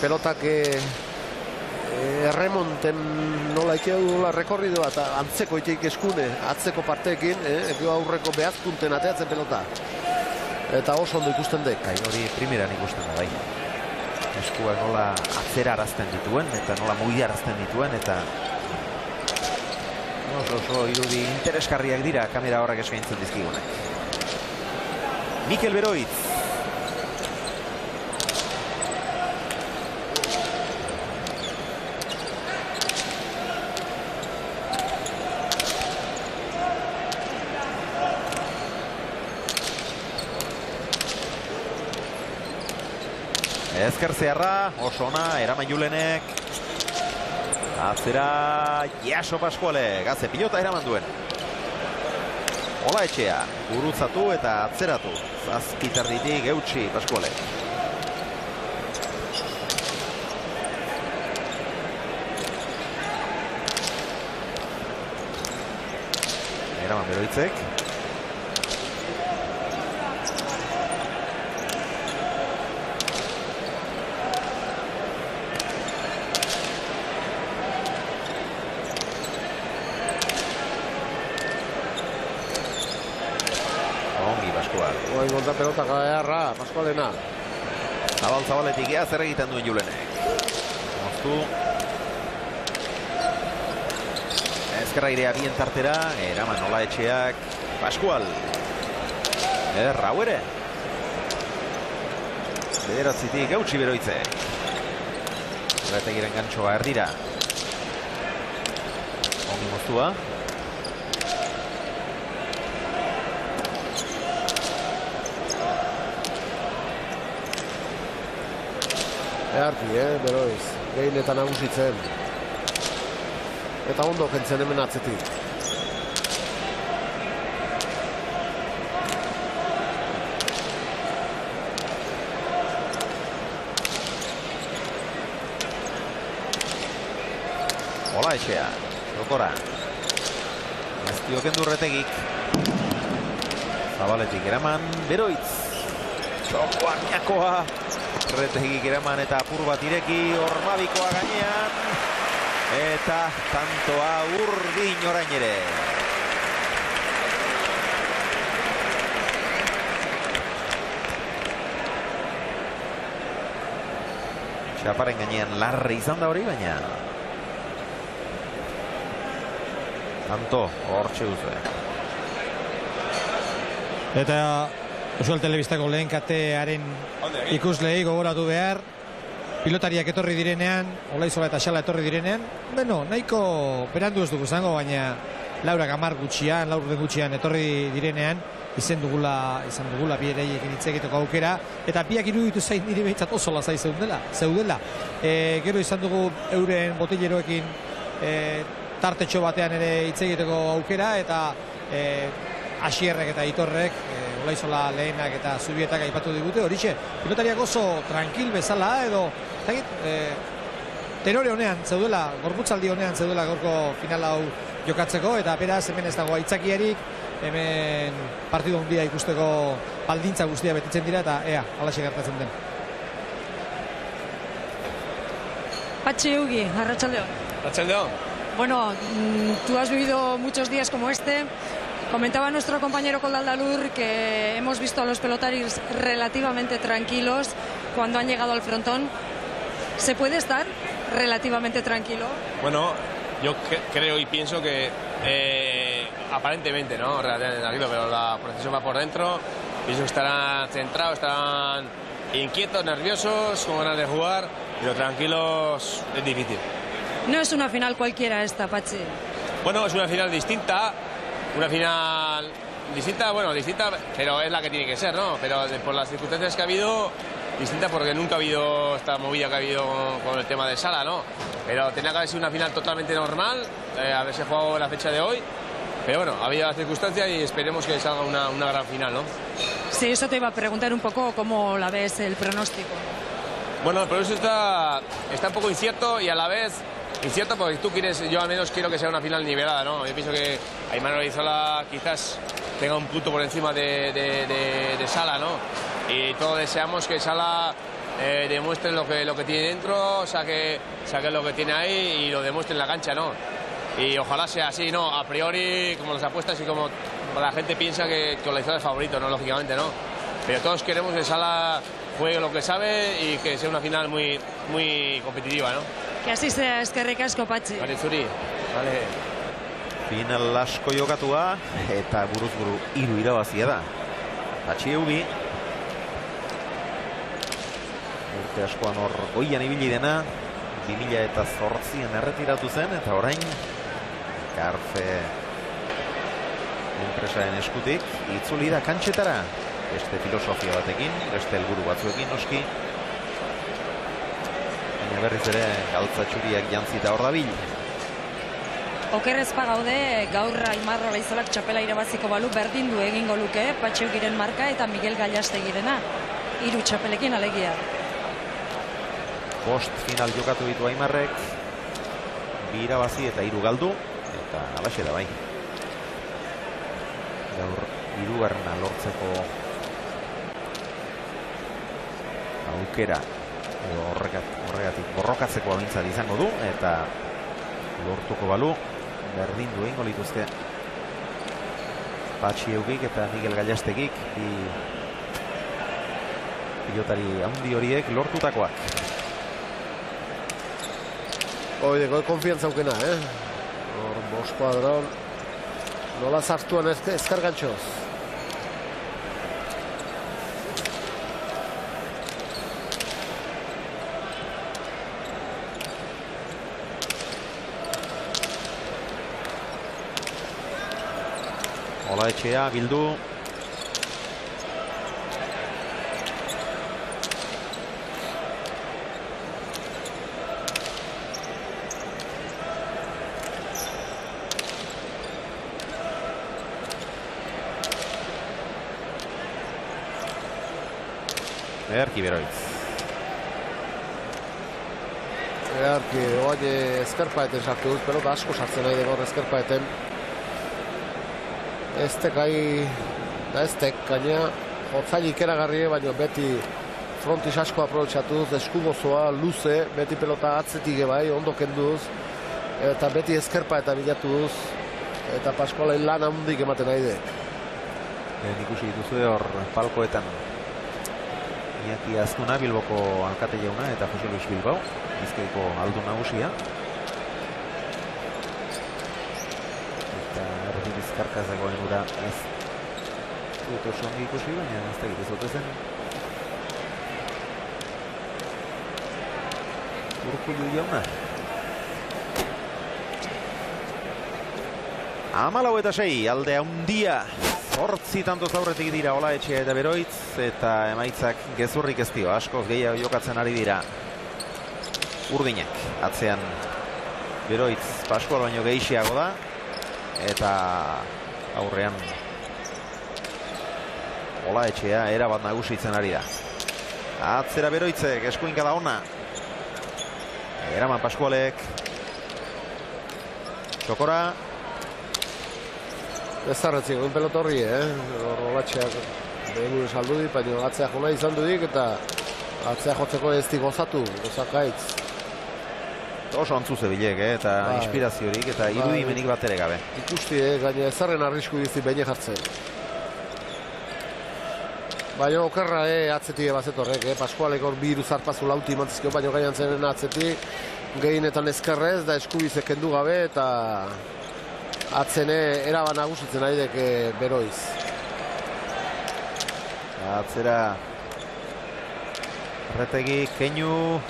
pelotak erremonten nola ikeu rekorridoa eta antzeko iteik eskune, atzeko parteekin, aurreko behazpunten ateatzen pelota. Eta oso ondo ikusten dek. Hori primeran ikusten da, bai. Eskua nola atzera arazten dituen, eta nola mugiarazten dituen, eta oso irudi interesgarriak dira kamera horrek eskaintzen dizkigunek. Mikel Beroitz. Ezker zeharra, oso ona, eraman Julenek. Atzera, Jaso Pascualek, gaze pilota eraman duen. Olaetxea, gurutzatu eta atzeratu. Zazpitarditik eutxi Pascualek. Eraman Beroitzek. Gonta pelota gaerra, Pascualena. Zabaletik ea zer egiten duen Julenek. Moztu. Ezkerra irea bien tartera, eraman Olaetxeak. Pascual. Rau ere. Bederatzitik eutxi Beroitzek. Retegiren gantxoa erdira. Ongi moztua. Earki, beroiz. Gehiletan nagusitzen. Eta ondo kentzen hemen atzetik. Ola etxea, Jokora. Ez diokendu Retegik. Zabaletik eraman, Beroitz. Txokoak jakoa. Retegik eraman eta apur bat ireki, Ormabikoa gainean. Eta tantoa urdin orain ere. Txaparen gainean larri izan da hori, baina tanto, hortxe duzue. Eta Euskal Telebistako lehen katearen ikuslei gogoratu behar, pilotariak etorri direnean, Olaizola eta Xala etorri direnean, nahiko berandu ez dugu zango, baina laurak 10 gutxian, laurden gutxian etorri direnean, izan dugula bi ereiekin hitz egiteko aukera, eta biak iruditu zain nire behintzat oso lazai zeudela. Gero izan dugu euren botilleroekin tartetxo batean ere hitz egiteko aukera, eta Asierrek eta Itorrek, Olaizola lehenak eta Zubietak aipatu digute, horixe, pilotariak oso tranquil bezala, edo tenore honean zeudela, gorputzaldi honean zeudela gaurko final hau jokatzeko, eta beraz hemen ez dago aitzakiarik, hemen partidu handia ikusteko baldintza guztia betitzen dira, eta halaxe gertatzen den. Patxi Eugi, arratsaldeon. Arratsaldeon. Bueno, tú has vivido muchos días como este. Comentaba nuestro compañero Coldaldalur que hemos visto a los pelotaris relativamente tranquilos cuando han llegado al frontón. ¿Se puede estar relativamente tranquilo? Bueno, yo creo y pienso que aparentemente, ¿no? Relativamente tranquilo, pero la procesión va por dentro. Pienso que estarán centrados, estarán inquietos, nerviosos, con ganas de jugar, pero tranquilos es difícil. No es una final cualquiera esta, Pachi. Bueno, es una final distinta. Una final distinta, pero es la que tiene que ser, ¿no? Pero por las circunstancias que ha habido, distinta porque nunca ha habido esta movida que ha habido con el tema de Sala, ¿no? Pero tenía que haber sido una final totalmente normal, haberse jugado la fecha de hoy. Pero bueno, ha habido las circunstancias y esperemos que salga una gran final, ¿no? Sí, eso te iba a preguntar un poco cómo la ves el pronóstico. Bueno, el pronóstico está un poco incierto y a la vez incierto porque yo al menos quiero que sea una final nivelada, ¿no? Yo pienso que Aimar Olaizola quizás tenga un punto por encima de Sala, ¿no? Y todos deseamos que Sala demuestre lo que tiene dentro, saque lo que tiene ahí y lo demuestre en la cancha, ¿no? Y ojalá sea así, ¿no? A priori, como las apuestas y como la gente piensa que Olaizola es favorito, ¿no? Lógicamente, ¿no? Pero todos queremos que Sala juegue lo que sabe y que sea una final muy, muy competitiva, ¿no? Que así sea, eskerrik asko, Patxi. Vale, Zuri. Vale. Final asko jokatua, eta buruz buru 3 irabazia da. Patxi Eugi. Urte askoan hor goian ibili dena, 2008an erretiratu zen, eta orain Garfe enpresaren eskutik itzuli da kantxetara. Beste filosofia batekin, beste helburu batzuekin noski. Baina berriz ere gautza txuriak jantzita hor dabil. Okerrezpa gaude, gaur Aimar Olaizolak txapela irabaziko balu berdindu egingo luke Patxi Eugiren marka eta Miguel Gallastegirena. 3 txapelekin alegia. Post final jokatu ditu Aimarrek, 2 irabazi eta 3 galdu, eta alaxe da bai. Gaur 3. lortzeko aukera horregatik borrokatzeko abintzat izango du, eta lortuko balu berdindu egingo lituzke Patxi Eugik eta Miguel Gallastegik, pilotari handi horiek lortutakoak. Goi konfiantza aukena, Hor, Bost Kuadron nola zartuan ezkargantxoz. Olaetxea bildu. Ederki Beroitz. Ederki, oain ezkerpaeten sartu dut, pelota asko sartzen nahi dugu ezkerpaeten. Eztek gai, da eztek, gaina, hotzailik eragarri, baina beti frontis asko aprobetxatuz, eskugozoa, luze, beti pelota atzetik bai, ondo kenduz, eta beti ezkerpaeta bilatuz, eta Pascualen lan handik ematen nahi dek. Ikusi dituzue hor palkoetan. Iñaki Azkuna, Bilboko alkate jauna, eta Jose Luis Bilbao, Bizkaiko aldun nagusia. Eta erdi bizkarkaz dagoen ura ez dut oso ongi ikusi, baina ez da egitezote zen. Urkullu jauna. 14-6, alde handia. 8 tantoz aurretik dira Olaetxea eta Beroitz, eta emaitzak gezurrik ez dio, askoz gehiago jokatzen ari dira Urdinak. Atzean Beroitz Pascual baino gehiago da, eta aurrean Olaetxea erabat nagusitzen ari da. Atzera Beroitzek, eskuinkada ona. Eraman Pascualek. Txokora. Ez zarretziko, un pelota horri, Olaetxeak behin saldu dit, baina atzea jona izan dudik, eta atzea jotzeko ez di gozatu, gozakaitz. Oso antzu zebilek, eta inspiraziorik, eta irudimenik bat ere gabe. Ikusti, gaina ezarren arrisku dizi behin jartzen. Baina okerra atzetik ebazetorrek, Pascualek hor bi zarpazu lauti imantzizkio, baina gainan zenen atzetik, gehienetan ezkerrez, da eskubizek kendu gabe, eta atzene eraban nagusitzen ari dek Beroitz. Atzera Retegi, Keinu.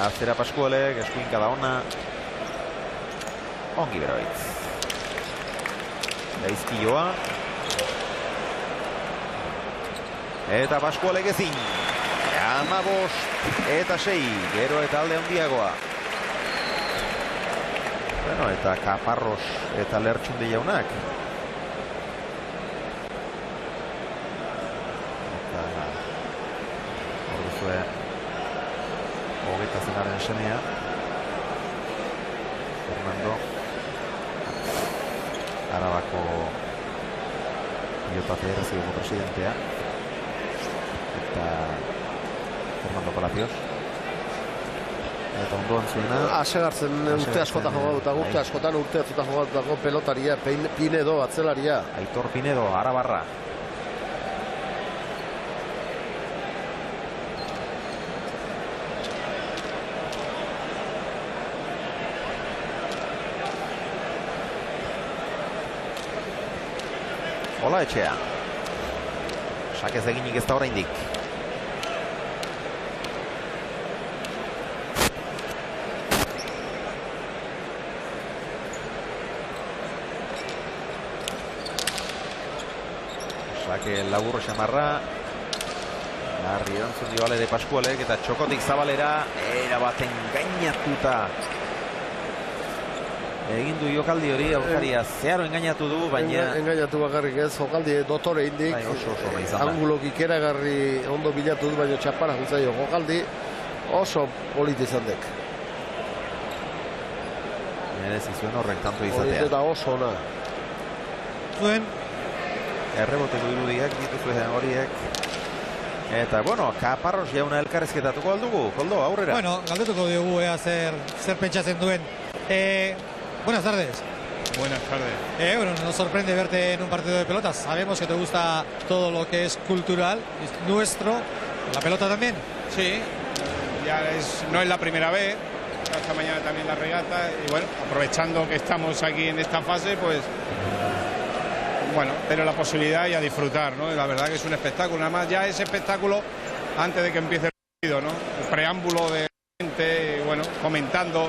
Atzera Pascualek, eskuinkada ona. Ongi Beroitz. Gaizkioa. Eta Pascualek ezin. 15 eta 6. Gero eta alde handiagoa. Bueno, eta Kaparros eta Lertxundi jaunak. Eta hor duzue hogeita zenaren semea. Fernando. Arabako pilota federazioako presidentea. Eta Fernando Palacios. Eta ondoan zuena. Asegartzen urte askotan jogatutako, urte askotan jogatutako pelotaria, Pinedo, atzelaria. Aitor Pinedo, Arabarra. Olaetxea. Sakez eginik ez da oraindik. Sake labur xamarra. Larri erantzun dio alere Pascualek, eta txokotik zabalera erabaten gainatuta egin du jokaldi hori, aurkaria zeharo engainatu du, baina engainatu bakarrik ez, jokaldi dotore indik, angulok ikeragarri ondo bilatu du, baina txapara juntzaio jokaldi oso politi izan dek. Merezi zuen horrek tanto izatea. Eta oso ona. Zuen erreboteko irudiak dituzuen horiek. Eta, bueno, Kaparros jauna elkarrezketatuko aldugu, Koldo, aurrera. Bueno, galdetuko diogu zer pentsatzen duen. Buenas tardes. Buenas tardes. Bueno, nos sorprende verte en un partido de pelotas. Sabemos que te gusta todo lo que es cultural, es nuestro. ¿La pelota también? Sí, ya no es la primera vez. Esta mañana también la regata. Y bueno, aprovechando que estamos aquí en esta fase, pues bueno, pero la posibilidad y a disfrutar, ¿no? La verdad que es un espectáculo. Nada más ya ese espectáculo antes de que empiece el partido, ¿no? El preámbulo de gente, bueno, comentando.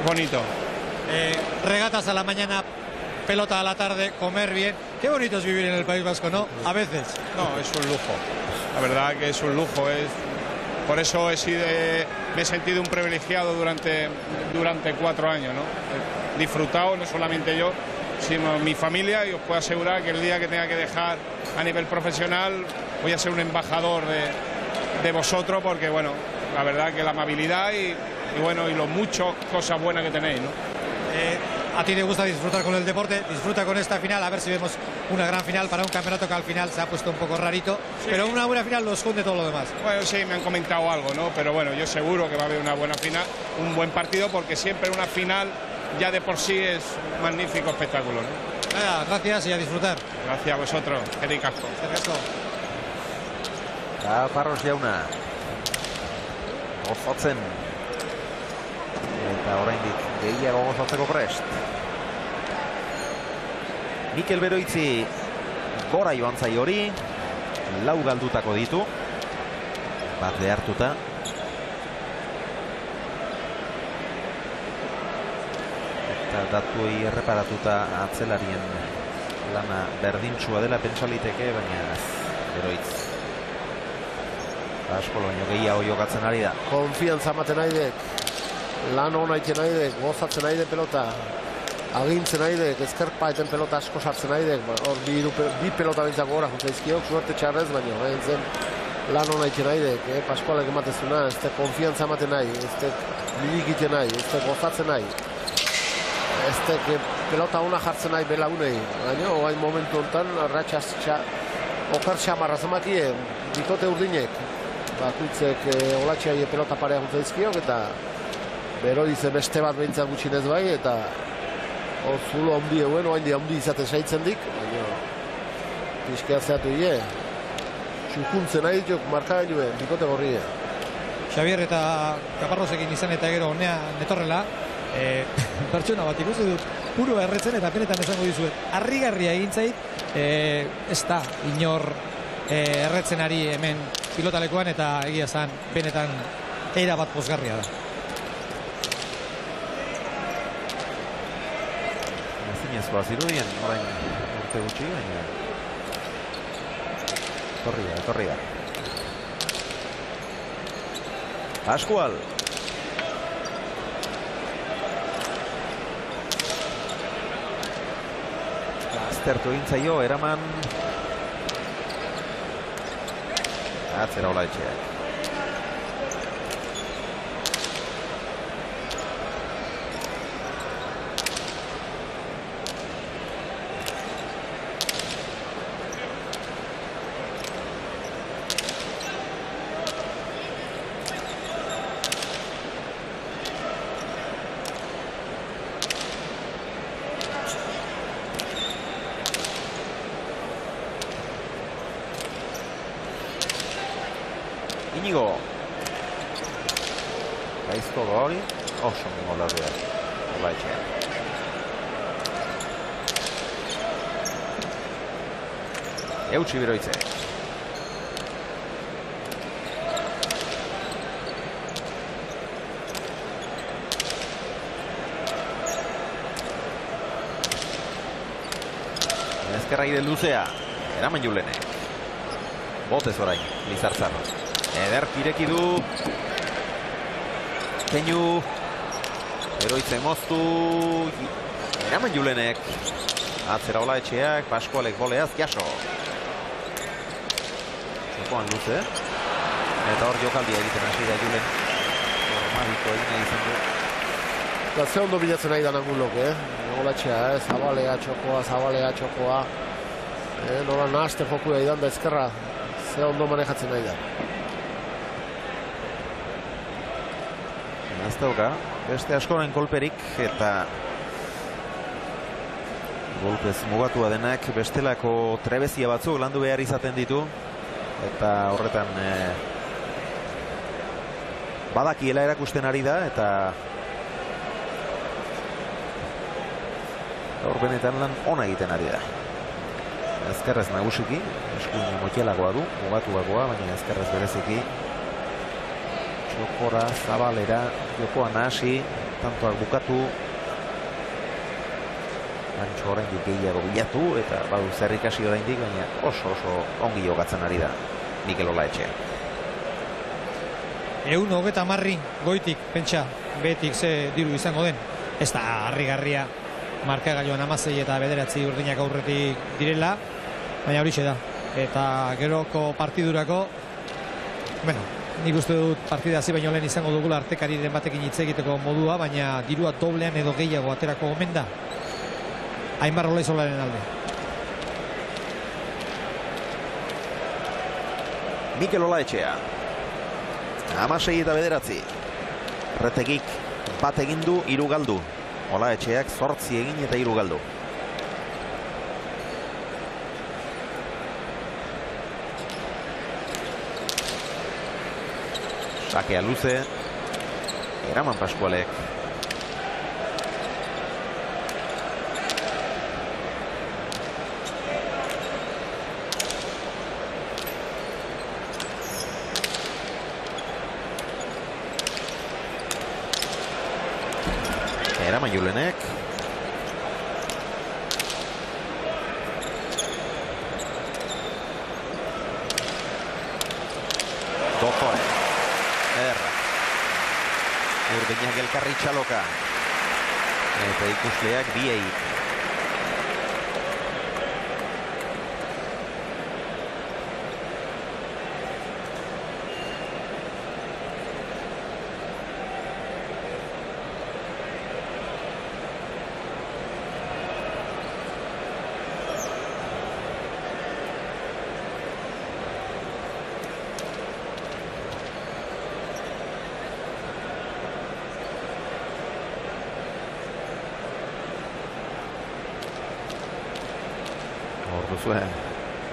Bonito. Regatas a la mañana pelota a la tarde, comer bien. Qué bonito es vivir en el País Vasco, ¿no? A veces. No, es un lujo. La verdad que es un lujo. Por eso me he sentido un privilegiado durante 4 años, ¿no? He disfrutado, no solamente yo, sino mi familia, y os puedo asegurar que el día que tenga que dejar a nivel profesional voy a ser un embajador de vosotros, porque bueno, la verdad que la amabilidad y lo mucho cosas buenas que tenéis, ¿no? A ti te gusta disfrutar con el deporte, disfruta con esta final, a ver si vemos una gran final para un campeonato que al final se ha puesto un poco rarito, sí, pero una buena final lo esconde todo lo demás. Bueno, sí, me han comentado algo, ¿no? Pero bueno, yo seguro que va a haber una buena final, un buen partido, porque siempre una final ya de por sí es un magnífico espectáculo, ¿no? Nada, gracias y a disfrutar. Gracias a vosotros, Eric Casco. Parros jauna. Gozotzen. Eta oraindik gehiago gozatzeko prest. Mikel Beroitzi gora joan zai hori. 4 galdutako ditu. Bat behartuta. Eta datuei erreparatuta atzelarien lana berdintsua dela pentsaliteke, baina Beroitz askolo baino gehiago jokatzen ari da. Konfiantza ematen nahi dek, lan hona iten nahi dek, gozatzen nahi dek pelota, agintzen nahi dek, ezkerpa eten pelota asko sartzen nahi dek, hor bi pelota bintzako gora jutzaizkiok, suerte txarrez, baino, zen lan hona iten nahi dek, Pascualek ematezuna, ez te konfiantza ematen nahi, ez te milik iten nahi, ez te gozatzen nahi, ez te pelota hona jartzen nahi belaunei, baina, oain momentu honetan, ratxas okar xamarra zemakie, bikote urdinek, bakuitzek olatxeai pelota parea jutzaizkiok, eta Beroitze beste bat behintzat gutxinez bai, eta zulo handi eguen, oain di handi izaten saitzen dik, baina pixkea zehatu hile, txukuntzen nahi dituk markagailuen, bikote gorrie. Xavier eta Kaparrosekin izan eta gero honea netorrela, pertsona bat ikusi dut, puro erretzen eta benetan esango dizuet, harrigarria egin zait, ez da inor erretzen ari hemen pilotalekuan, eta egia zan benetan era bat pozgarria da. Ezinezkoa zirudien, orain urte gutxi, baina etorri da. Pascual. Aztertu egin zaio, eraman atzera Olaetxeak. Inigo. Gaizko hori, oso mingo larria. Olaetxeak. Eutsi Beroitze. Ezkerraide luzea. Eraman Julenek. Botez orain, Lizartzarro. Eder ireki du. Keinu. Beroitze moztu. Eraman Julenek. Atzera Olaetxeak, Pascualek boleaz, jaso. Jokoan luze. Eta hor jokaldia egiten hasi da Julen. Normaliko egin izan du. Eta ze ondo bilatzen nahi da Nangulok, Olaetxea, zabalea txokoa. Nola nahazte fokuea idan da ezkerra. Ze ondo manejatzen nahi da. Ez dauka, beste askoren kolperik eta golpez mugatua denak bestelako trebezia batzuk landu behar izaten ditu eta horretan badakiela erakusten ari da eta hor benetan lan ona egiten ari da. Ezkerrez nagusiki, eskuin motielagoa du, mugatuagoa, baina ezkerrez bereziki txokora, zabalera, jokoa nahasi, tantoak bukatu. Antxo oraindik gehiago bilatu eta badu zer ikasi oraindik, baina oso ongi jokatzen ari da Mikel Olaetxea. 130 goitik, pentsa, betik ze diru izango den. Ez da harrigarria markagailuan 16 eta 9 urdinak aurretik direla, baina horixe da. Eta geroko partidurako, bueno, nik uste dut partida hasi baino lehen izango dugula artekariren batekin hitz egiteko modua, baina dirua doblean edo gehiago aterako omen da Aimar Olaizolaren alde. Mikel Olaetxea 16 eta 9. Retegik bat egin du, 3 galdu. Olaetxeak 8 egin eta 3 galdu. Sakea luze, eraman Pascualek. Eraman Julenek. Doktore. Urdinak elkarri txaloka. Eta ikusleak biei. Orduzue,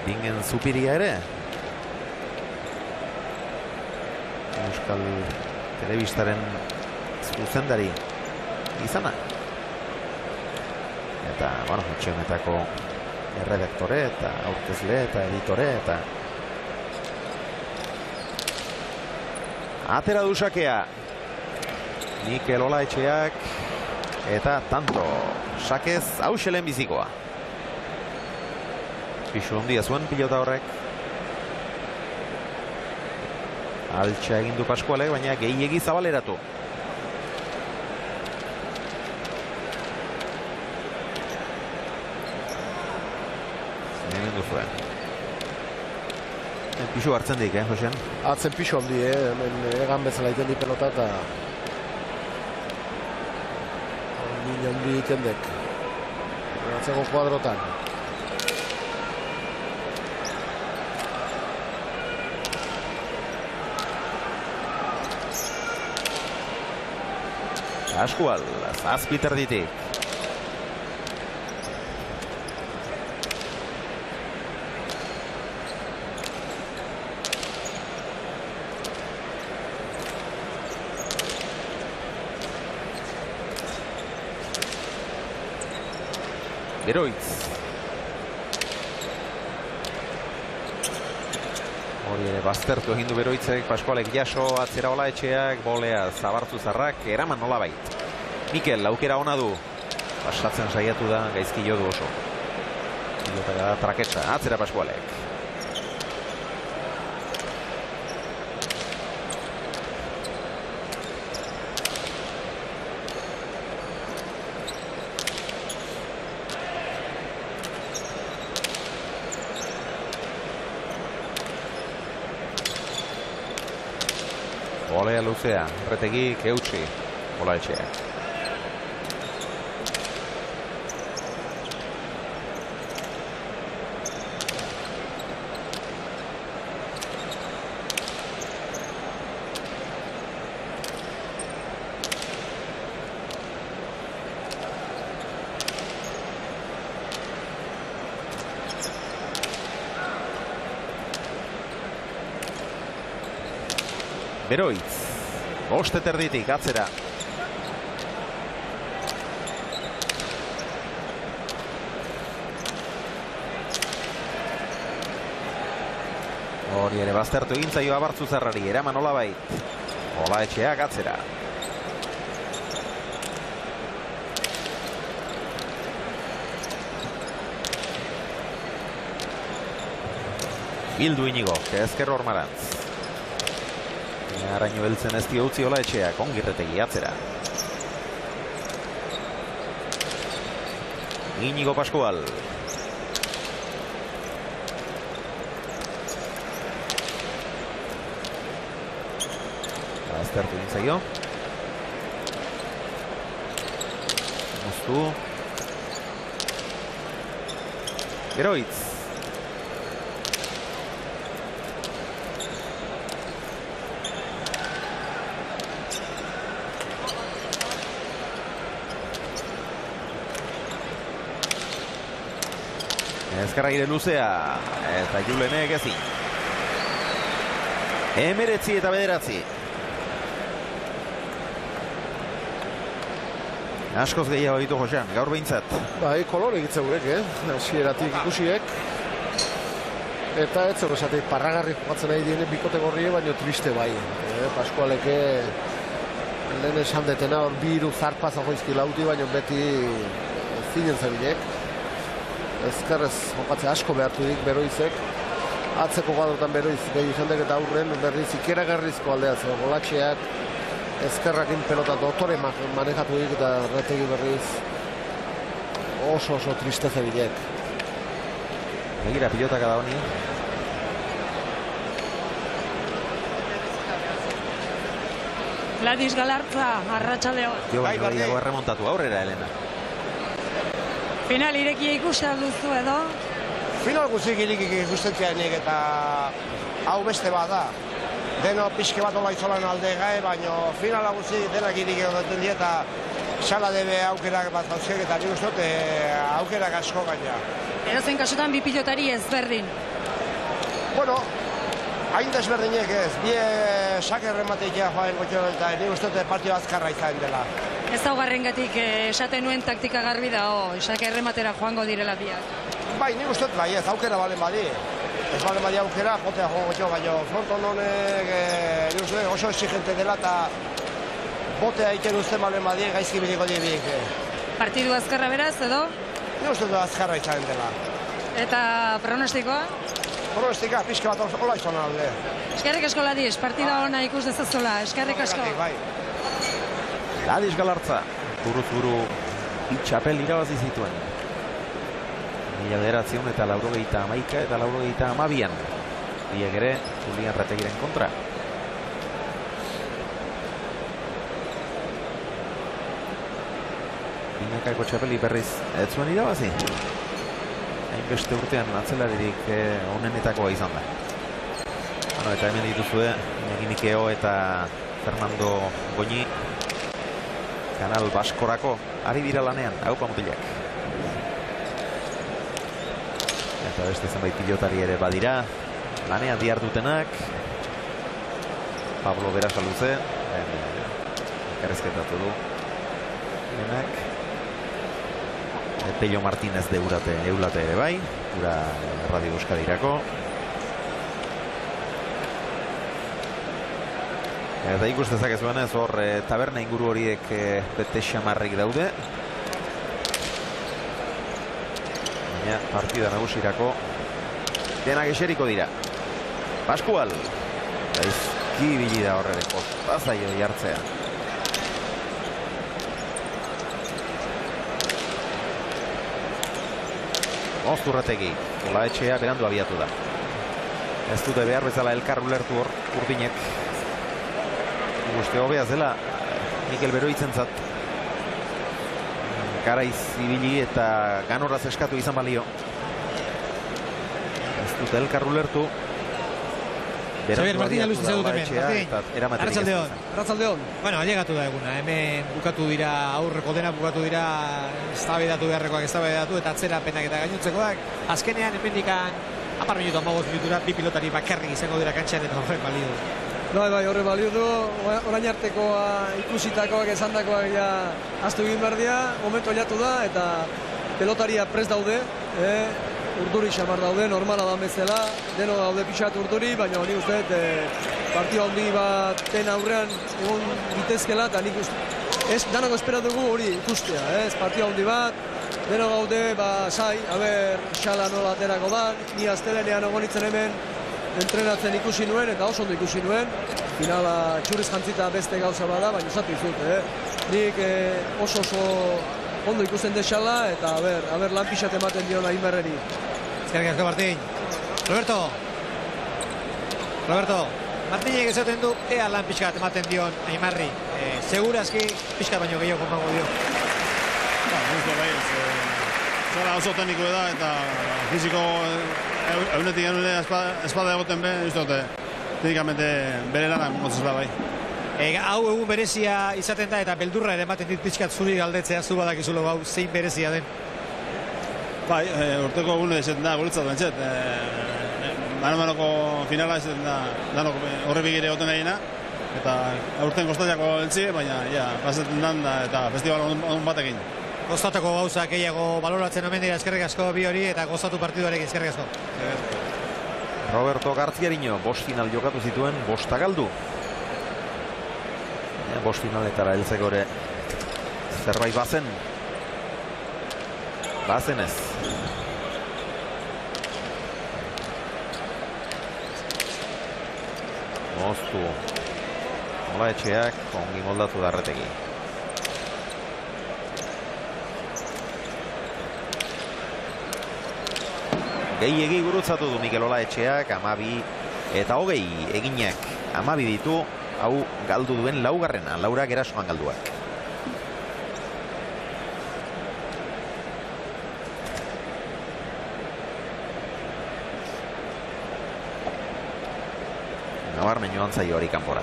Bingen Zupiria ere. Euskal Telebistaren zuzendari izana. Eta, bueno, etxe honetako erredaktore eta aurkezle eta editore eta atera du sakea. Mikel Olaetxeak eta tanto sakez hauxelen bizikoa. Pisu ondia zuen pilota horrek. Altxa egin du Pascualek, baina gehiegi zabaleratu. Egin duzuen. Pisu hartzen dik, Josean? Hartzen pisu handi, hemen egan bezala iten di pelota eta handi iten dek. Atzeko kuadrotan. Pascual, zazpiter ditik. Beroitz. Hori ere baztertu egin du Beroitzek, Pascualek jaso, atzera Olaetxeak, bolea zabartzu zarrak, eraman nolabait. Mikel, aukera ona du. Pasatzen saiatu da, gaizki jo du oso. Pilota da traketsa, atzera Pascualek. Bolea luzea, Retegik eutxi, Olaetxeak. Beroitz, bost eterditik, atzera. Hori ere baztertu egin zaio Abartzu Zarrari, eraman Olabait. Olaetxeak atzera. Bildu Inigo, ezker Ormarantz. Araño beltzen ez dio utzi Olaetxeak, Ongirretegi atzera. Inigo Pascual. Aztertu dintzaio. Moztu. Geroitz. Ezkarraire luzea, eta Julenek ezin. 19 eta 9. Askoz gehiago ditu Josean, gaur behintzat. Bai, kolore egitzeuek, hasieratik ikusiek. Eta ez zego esatik parragarri jokatzen nahi diene bikote gorrie, baina triste bai. Paskualeke lehen esan detena hor biru zarpaz agoizki lauti, baina beti zinen zebilek. Ezkerrez jokatzea asko behartu dik Beroizek. Atzeko gadotan Beroiz gehi izan dek eta aurren berriz ikeragarrizko aldea zego. Golatxeak ezkerrakin pelota dotore manejatu dik eta Retegi berriz oso triste zebilek. Begira pilotaka da honi. Gladys Galartza, Arratsaldeon. Jo, baino erremontatu aurrera, Elena. Final irekia ikusten duzu edo? Final guzik irekik ikustentzianik eta hau beste bat da. Deno pixke bat ola izolan alde gai, baina finala guzik denak irekik egoten eta xala debe aukerak bat zauzkek eta nik uste dut aukerak asko gaina. Edozen kasutan bi pilotari ezberdin. Bueno, hain desberdinek ez, bie sakerren bateikea joan gotxo eta nik uste dut partio azkarra izan dela. Ez daugarrengatik esaten nuen taktika garbi da, esak errematera joango direla biak. Bai, nik uste bai ez, aukera balen badi. Ez balen badi aukera, potea joan gotxo, baina fronton honek nik uste oso exigente dela eta botea iken uste balen badi gaizki biliko diebik. Partidu azkarra beraz edo? Nik uste dut azkarra izan dela. Eta pronostikoa? Pronostika, pixka bat hola izan alde. Eskerrik asko Gladys, partida ona ikus dezazola, eskerrik asko. Gladys Galartza, buruz buru itxapel irabazi zituen. 1900 eta 91 eta 92an. Biek ere, Julian Retegiren kontra. Binakako txapeli berriz ez zuen irabazi. Hainbeste urtean atzelaririk onenetakoa izan da. Eta hemen dituzue, Iñaki Mikeo eta Fernando Goñi Kanal Baskorako ari dira lanean, haupa mutilak. Eta beste zenbait pilotari ere badira, lanean diardutenak. Pablo Berasaluze, ekarrezketatu du. Hemenak. Pello Martínez de Eulate ere bai, gura Radio Euskadirako. Eta ikustezak ez duenez, hor taberna inguru horiek bete xamarrik daude. Baina partida nagusirako denak eseriko dira. Pascual. Gaizki bili da horrere, kostazaio jartzea. Mozturretegi, Olaetxea berandu abiatu da. Ez dute behar bezala elkar ulertu hor urdinek. Uste hobea zela Mikel Beroitzentzat garaiz ibili eta ganoraz eskatu izan balio. Ez dute elkar ulertu. Xabier Martina luzti zaudut hemen. Arratsaldeon. Bueno, ailegatu da eguna. Hemen bukatu dira aurreko dena, bukatu dira eztabaidatu beharrekoak eztabaidatu eta atzerapenak eta gainontzekoak. Azkenean hemendikan 10 minutu 15 minutura bi pilotari bakarrik izango dira kantxan eta horrek balio du. Bai, horre balio du, orain artekoa ikusitakoak esandakoak ja astu egin behar dira, momentu aliatu da eta pelotaria prest daude, urduri xamar daude, normala da bezala, deno daude pixat urduri, baina nik uste partida handi baten aurrean egon bitezkela eta nik uste ez danako espera dugu hori ikustea, ez partida handi bat, deno gaude, sai, xala nola aterako da, ni astelenean ogonitzen hemen, entrenatzen ikusi nuen eta oso ondo ikusi nuen. Finala txuriz jantzita beste gauza bada, baina esatu izut, Nik oso ondo ikusten desala eta aber lan pixat ematen dion Aimarreri. Eskerrik asko, Martin. Roberto, Martinek esaten du ea lan pixkat ematen dion Aimarri. Segurazki pixkat baino gehiago konpango dio. Zara oso tekniko da eta fiziko eunetik genuen espada egoten ben, uste dute teknikamente bere lanak motzez bai. Hau egun berezia izaten da eta beldurra ere ematen dit pixkat zuri galdetzea zu badakizulo hau zein berezia den. Bai, urteko egune esaten da guretzat bentzet. Mano-manoko finala esaten da horre bigire egoten egina eta aurten kostatiako entzi, baina pasatzen dan da eta festival on batekin. Gozatako gauzak gehiago baloratzen omen dira, eskerrik asko bi hori eta gozatu partiduarekin, eskerrik asko. Roberto Garziariño, 5 final jokatu zituen, 5 galdu. 5 finaletara heltzeko ere zerbait bazenez. Moztu Olaetxeak ongi moldatu da Arretegi. Gehiegi gurutzatu du Mikel Olaetxeak, 12 eta 20 eginak 12 ditu, hau galdu duen laugarrena, Laurak erasoan galduak. Nabarmen joan zaio hori kanpora.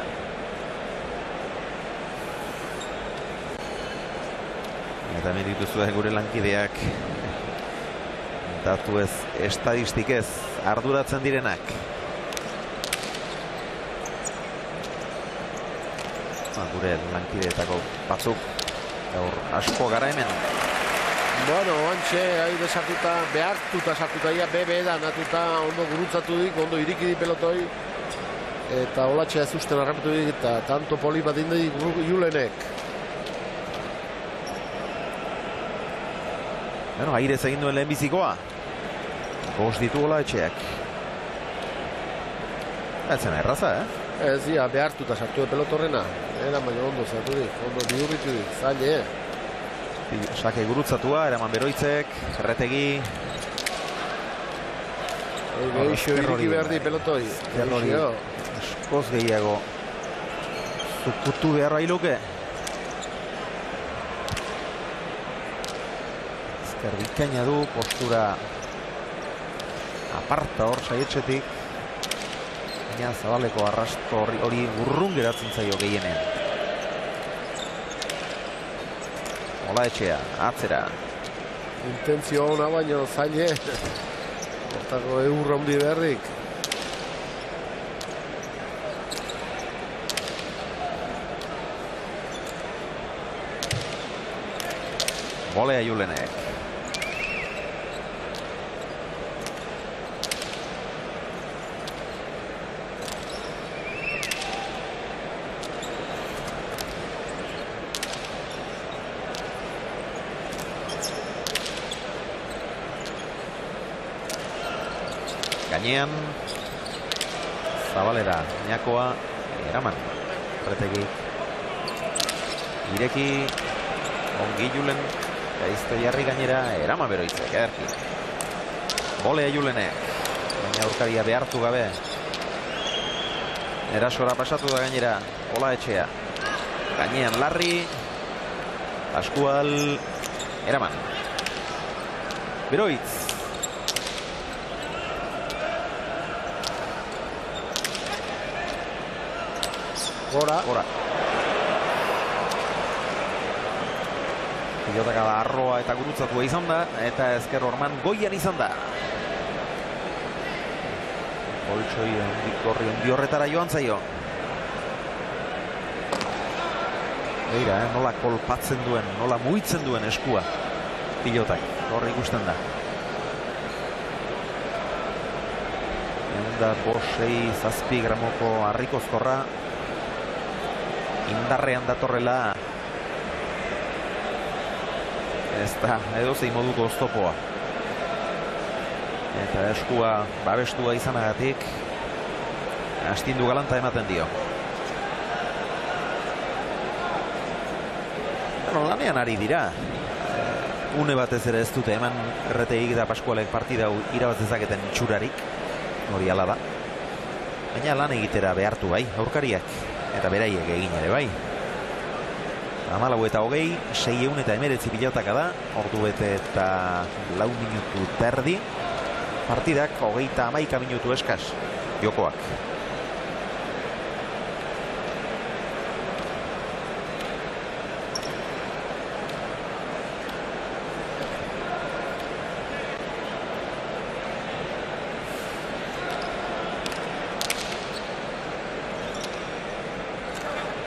Eta hemen dituzue gure lankideak datu ez, estadistikez arduratzen direnak. Gure lankideetako batzuk gaur asko gara hemen. Bueno, oantxe, haide sartuta, behartuta sartuta, BB da natuta, ondo gurutzatu dik, ondo iriki di pelotoi. Eta Olatxea ez usten harrapetu dik, eta tanto poli bat indi Julenek. Bueno, airez egin duen lehenbizikoa. 5 ditu Olaetxeak. Ez zen erraza, Ez dira, behartuta sartu pelotorrena. Era baina ondo zartu dik, ondo bihurritu dik, zaile, Sake gurutzatua, eraman Beroitzek, Erretegi. Gehixo iriki behar di pelotoi. Askoz gehiago zukutu behar bailuke. Ezker bikaina du, postura aparta hor saietxetik. Baina Zabaleko arrasto hori urrun geratzen zaio gehienean. Olaetxea, atzera. Intentzio hona baino zaile. Hortako eurra hundi beharrik. Bolea Julenek. Gainean Zabalera, Ñakoa, eraman Erretegi ireki ongi Julen gaizto jarri gainera eraman Beroitzek ederki. Bolea Julenek, baina aurkaria behartu gabe erasora pasatu da gainera Olaetxea, gainean Larri, Pascual, eraman Beroitz. Gora. Pilotaka da arroa eta gurutzatua izan da, eta ezker horman goian izan da. Koltsoi ondi horretara joan zaio. Beira, nola kolpatzen duen, nola muitzen duen eskua pilotak, horri ikusten da. Eunda 5-6 gramoko harrikozkorra indarrean datorrela ez da edo zein moduko oztopoa eta eskua babestua izanagatik astindu galanta ematen dio. Lanean ari dira. Une batez ere ez dute eman RTIk eta Paskualek partida irabaz dezaketen txurarik. Hori hala da. Baina lan egitera behartu bai, aurkariak. Eta beraiek egin ere bai. 14:20, 619 pilotaka da. Ordu bete eta 4 minutu terdi. Partidak 31 minutu eskas jokoak.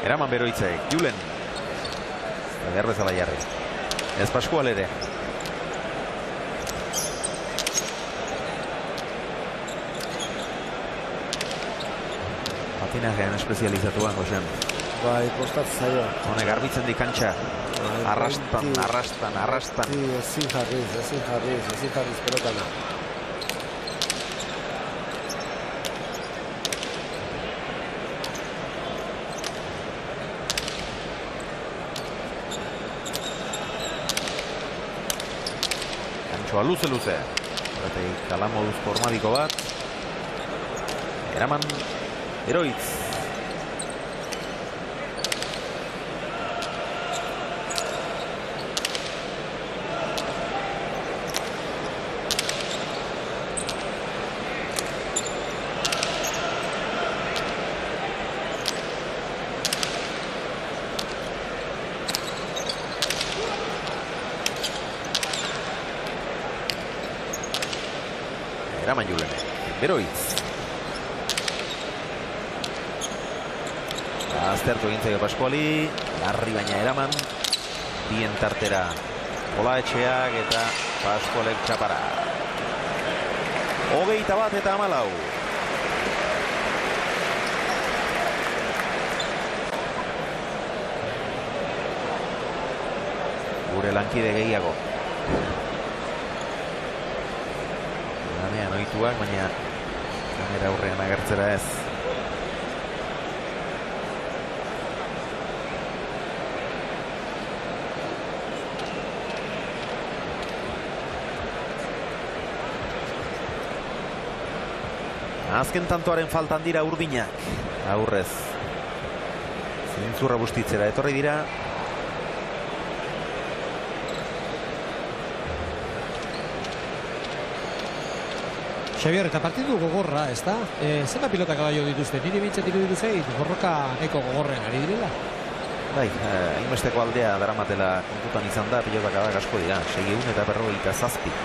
Eraman Beroitzek, Julen. Behar bezala jarri. Ez Paskual ere. Patinajean espezializatuan, Goxen. Bai, kostatzen zaio. Honek garbitzen di kantxa. Arrastan. Ezin jarriz pelotana. Luze. Horretik kalamoduz formadiko bat. Eraman Beroitz. Eraman Julen, Beroitz. Aztertu egin zaio Paskuali, larri baina Eraman. Bien tartera Olaetxeak eta Paskualek txapara. 21 eta 14. Gure lankide gehiago. Oituak, baina kamera aurrean agertzera ez. Azken tantoaren faltan dira Urdinak. Aurrez. Zintzurra bustitzera etorri dira. Xabier, eta partidu gogorra, ez da? Zena pilota kabaio dituzte? Nire bintzat iruditu zeit, borroka neko gogorren ari direla? Bai, hainbesteko aldea daramatela kontutan izan da, pilota kabak asko dira. 647.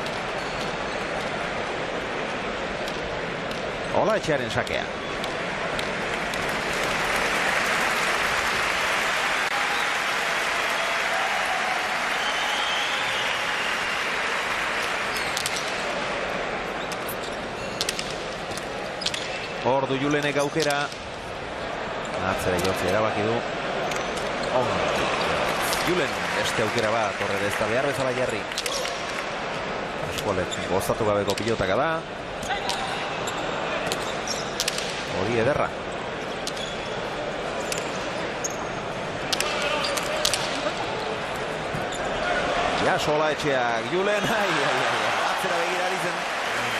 Olaetxearen sakea. Ordu Julenek aukera. Atzera jotzea erabaki du. Julen, beste aukera bat, horre ez da behar bezala jarri. Paskualek gozatu gabeko pilotaka da. Hori ederra. Jaso Olaetxeak, Julen, atzera begira ari zen.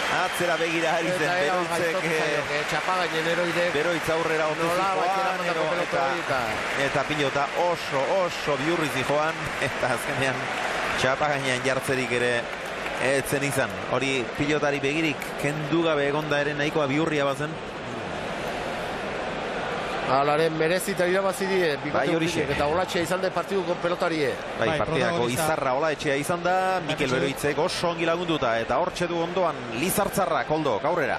Atzera begira ari zen Beroitzek. Txapagainen Eroidek. Beroitz aurrera ondo zijoan. Eta pilota oso biurrizi joan. Eta azkenean txapagainean jartzerik ere etzen izan. Hori pilotari begirik kendu gabe egonda ere nahikoa biurria bazen. Alaren merezita irabazi die. Bai horixe. Eta Olaetxea izan da partiduko pelotarie. Bai, partidako izarra Olaetxea izan da. Mikel Beroitzek oso ongi lagunduta. Eta hortxe du ondoan Lizartzarra, Koldo, aurrera.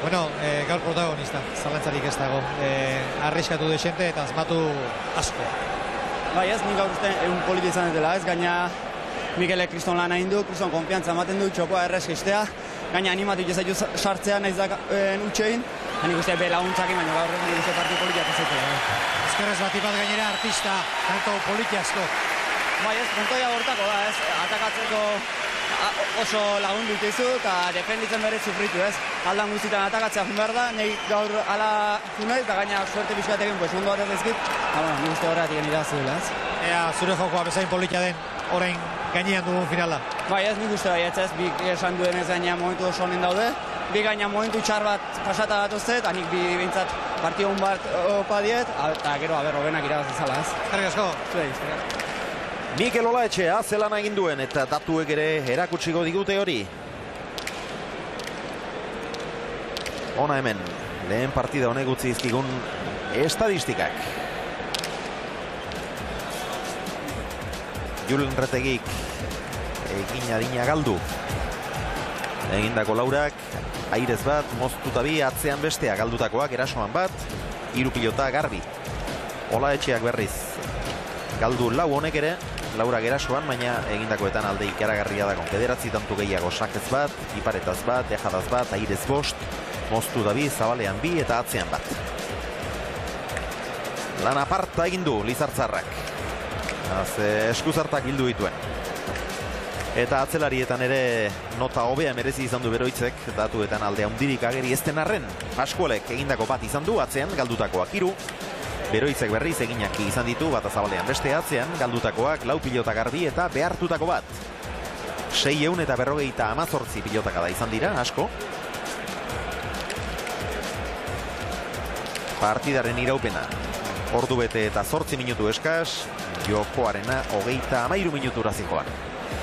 Bueno, gaur protagonista, zalantzarik ez dago. Arriskatu desente eta asmatu asko. Bai ez, nik gaur uste egun politi izan dela ez, gaina Mikelek kriston lan egin du, kriston konfiantza ematen du, txokoa errez geistea, gaina animatik ez zaitu sartzea nahiz da utxein, nik uste be laguntzakin, baina gaur nik uste partiu politiak ez zaitu. Ezkerrez bat gainera artista, tanto politi asko. Bai ez, frontoia hortako da ez, atakatzeko oso lagundu dizu eta defenditzen bere sufritu, ez? Aldan guztietan atakatzea jun behar da, nahi gaur ala junai, eta gaina suerte bizkatekin, pues ondo bat ez dizkit. Bueno, nik uste horretik irabazi dela, ez? Ea, zure jokoa bezain polita den, orain gainean dugun finala. Bai, ez nik uste bai, ez, bi esan duen ez gaina momentu oso honen daude. Bi gaina momentu txar bat pasata datuzte, eta nik bi bintzat partio hon bat opa diet, eta gero, hobenak irabazi zala, ez? Eskerrik asko. Mikel Olaetxea zelan egin duen eta datuek ere erakutsiko digute hori. Ona hemen, lehen partida honek utzi izkigun estadistikak. Julen Retegik egin adina galdu. Egindako laurak, airez bat, moztuta bi, atzean bestea galdutakoak, erasoan bat, 3 pilota garbi. Olaetxeak berriz galdu lau honek ere, laurak erasoan, baina egindakoetan alde ikaragarria da konfederatzi tantu gehiago, sakez bat, iparetaz bat, ejadaz bat, airez bost, moztu da bi, zabalean bi eta atzean bat. Lan aparta egin du Lizartzarrak. Eskuzartak hildu dituen. Eta atzelarietan ere nota hobea merezi izan du Beroitzek, datuetan alde handirik ageri ezten arren. Paskualek egindako bat izan du, atzean galdutakoak 3. Beroitzek berriz eginak izan ditu, bata zabalean beste atzean, galdutakoak 4 pilota garbi eta behartutako bat. 618 pilotaka da izan dira, asko. Partidaren iraupena, ordu bete eta 8 minutu eskas, jokoarena 33 minutura zikoan.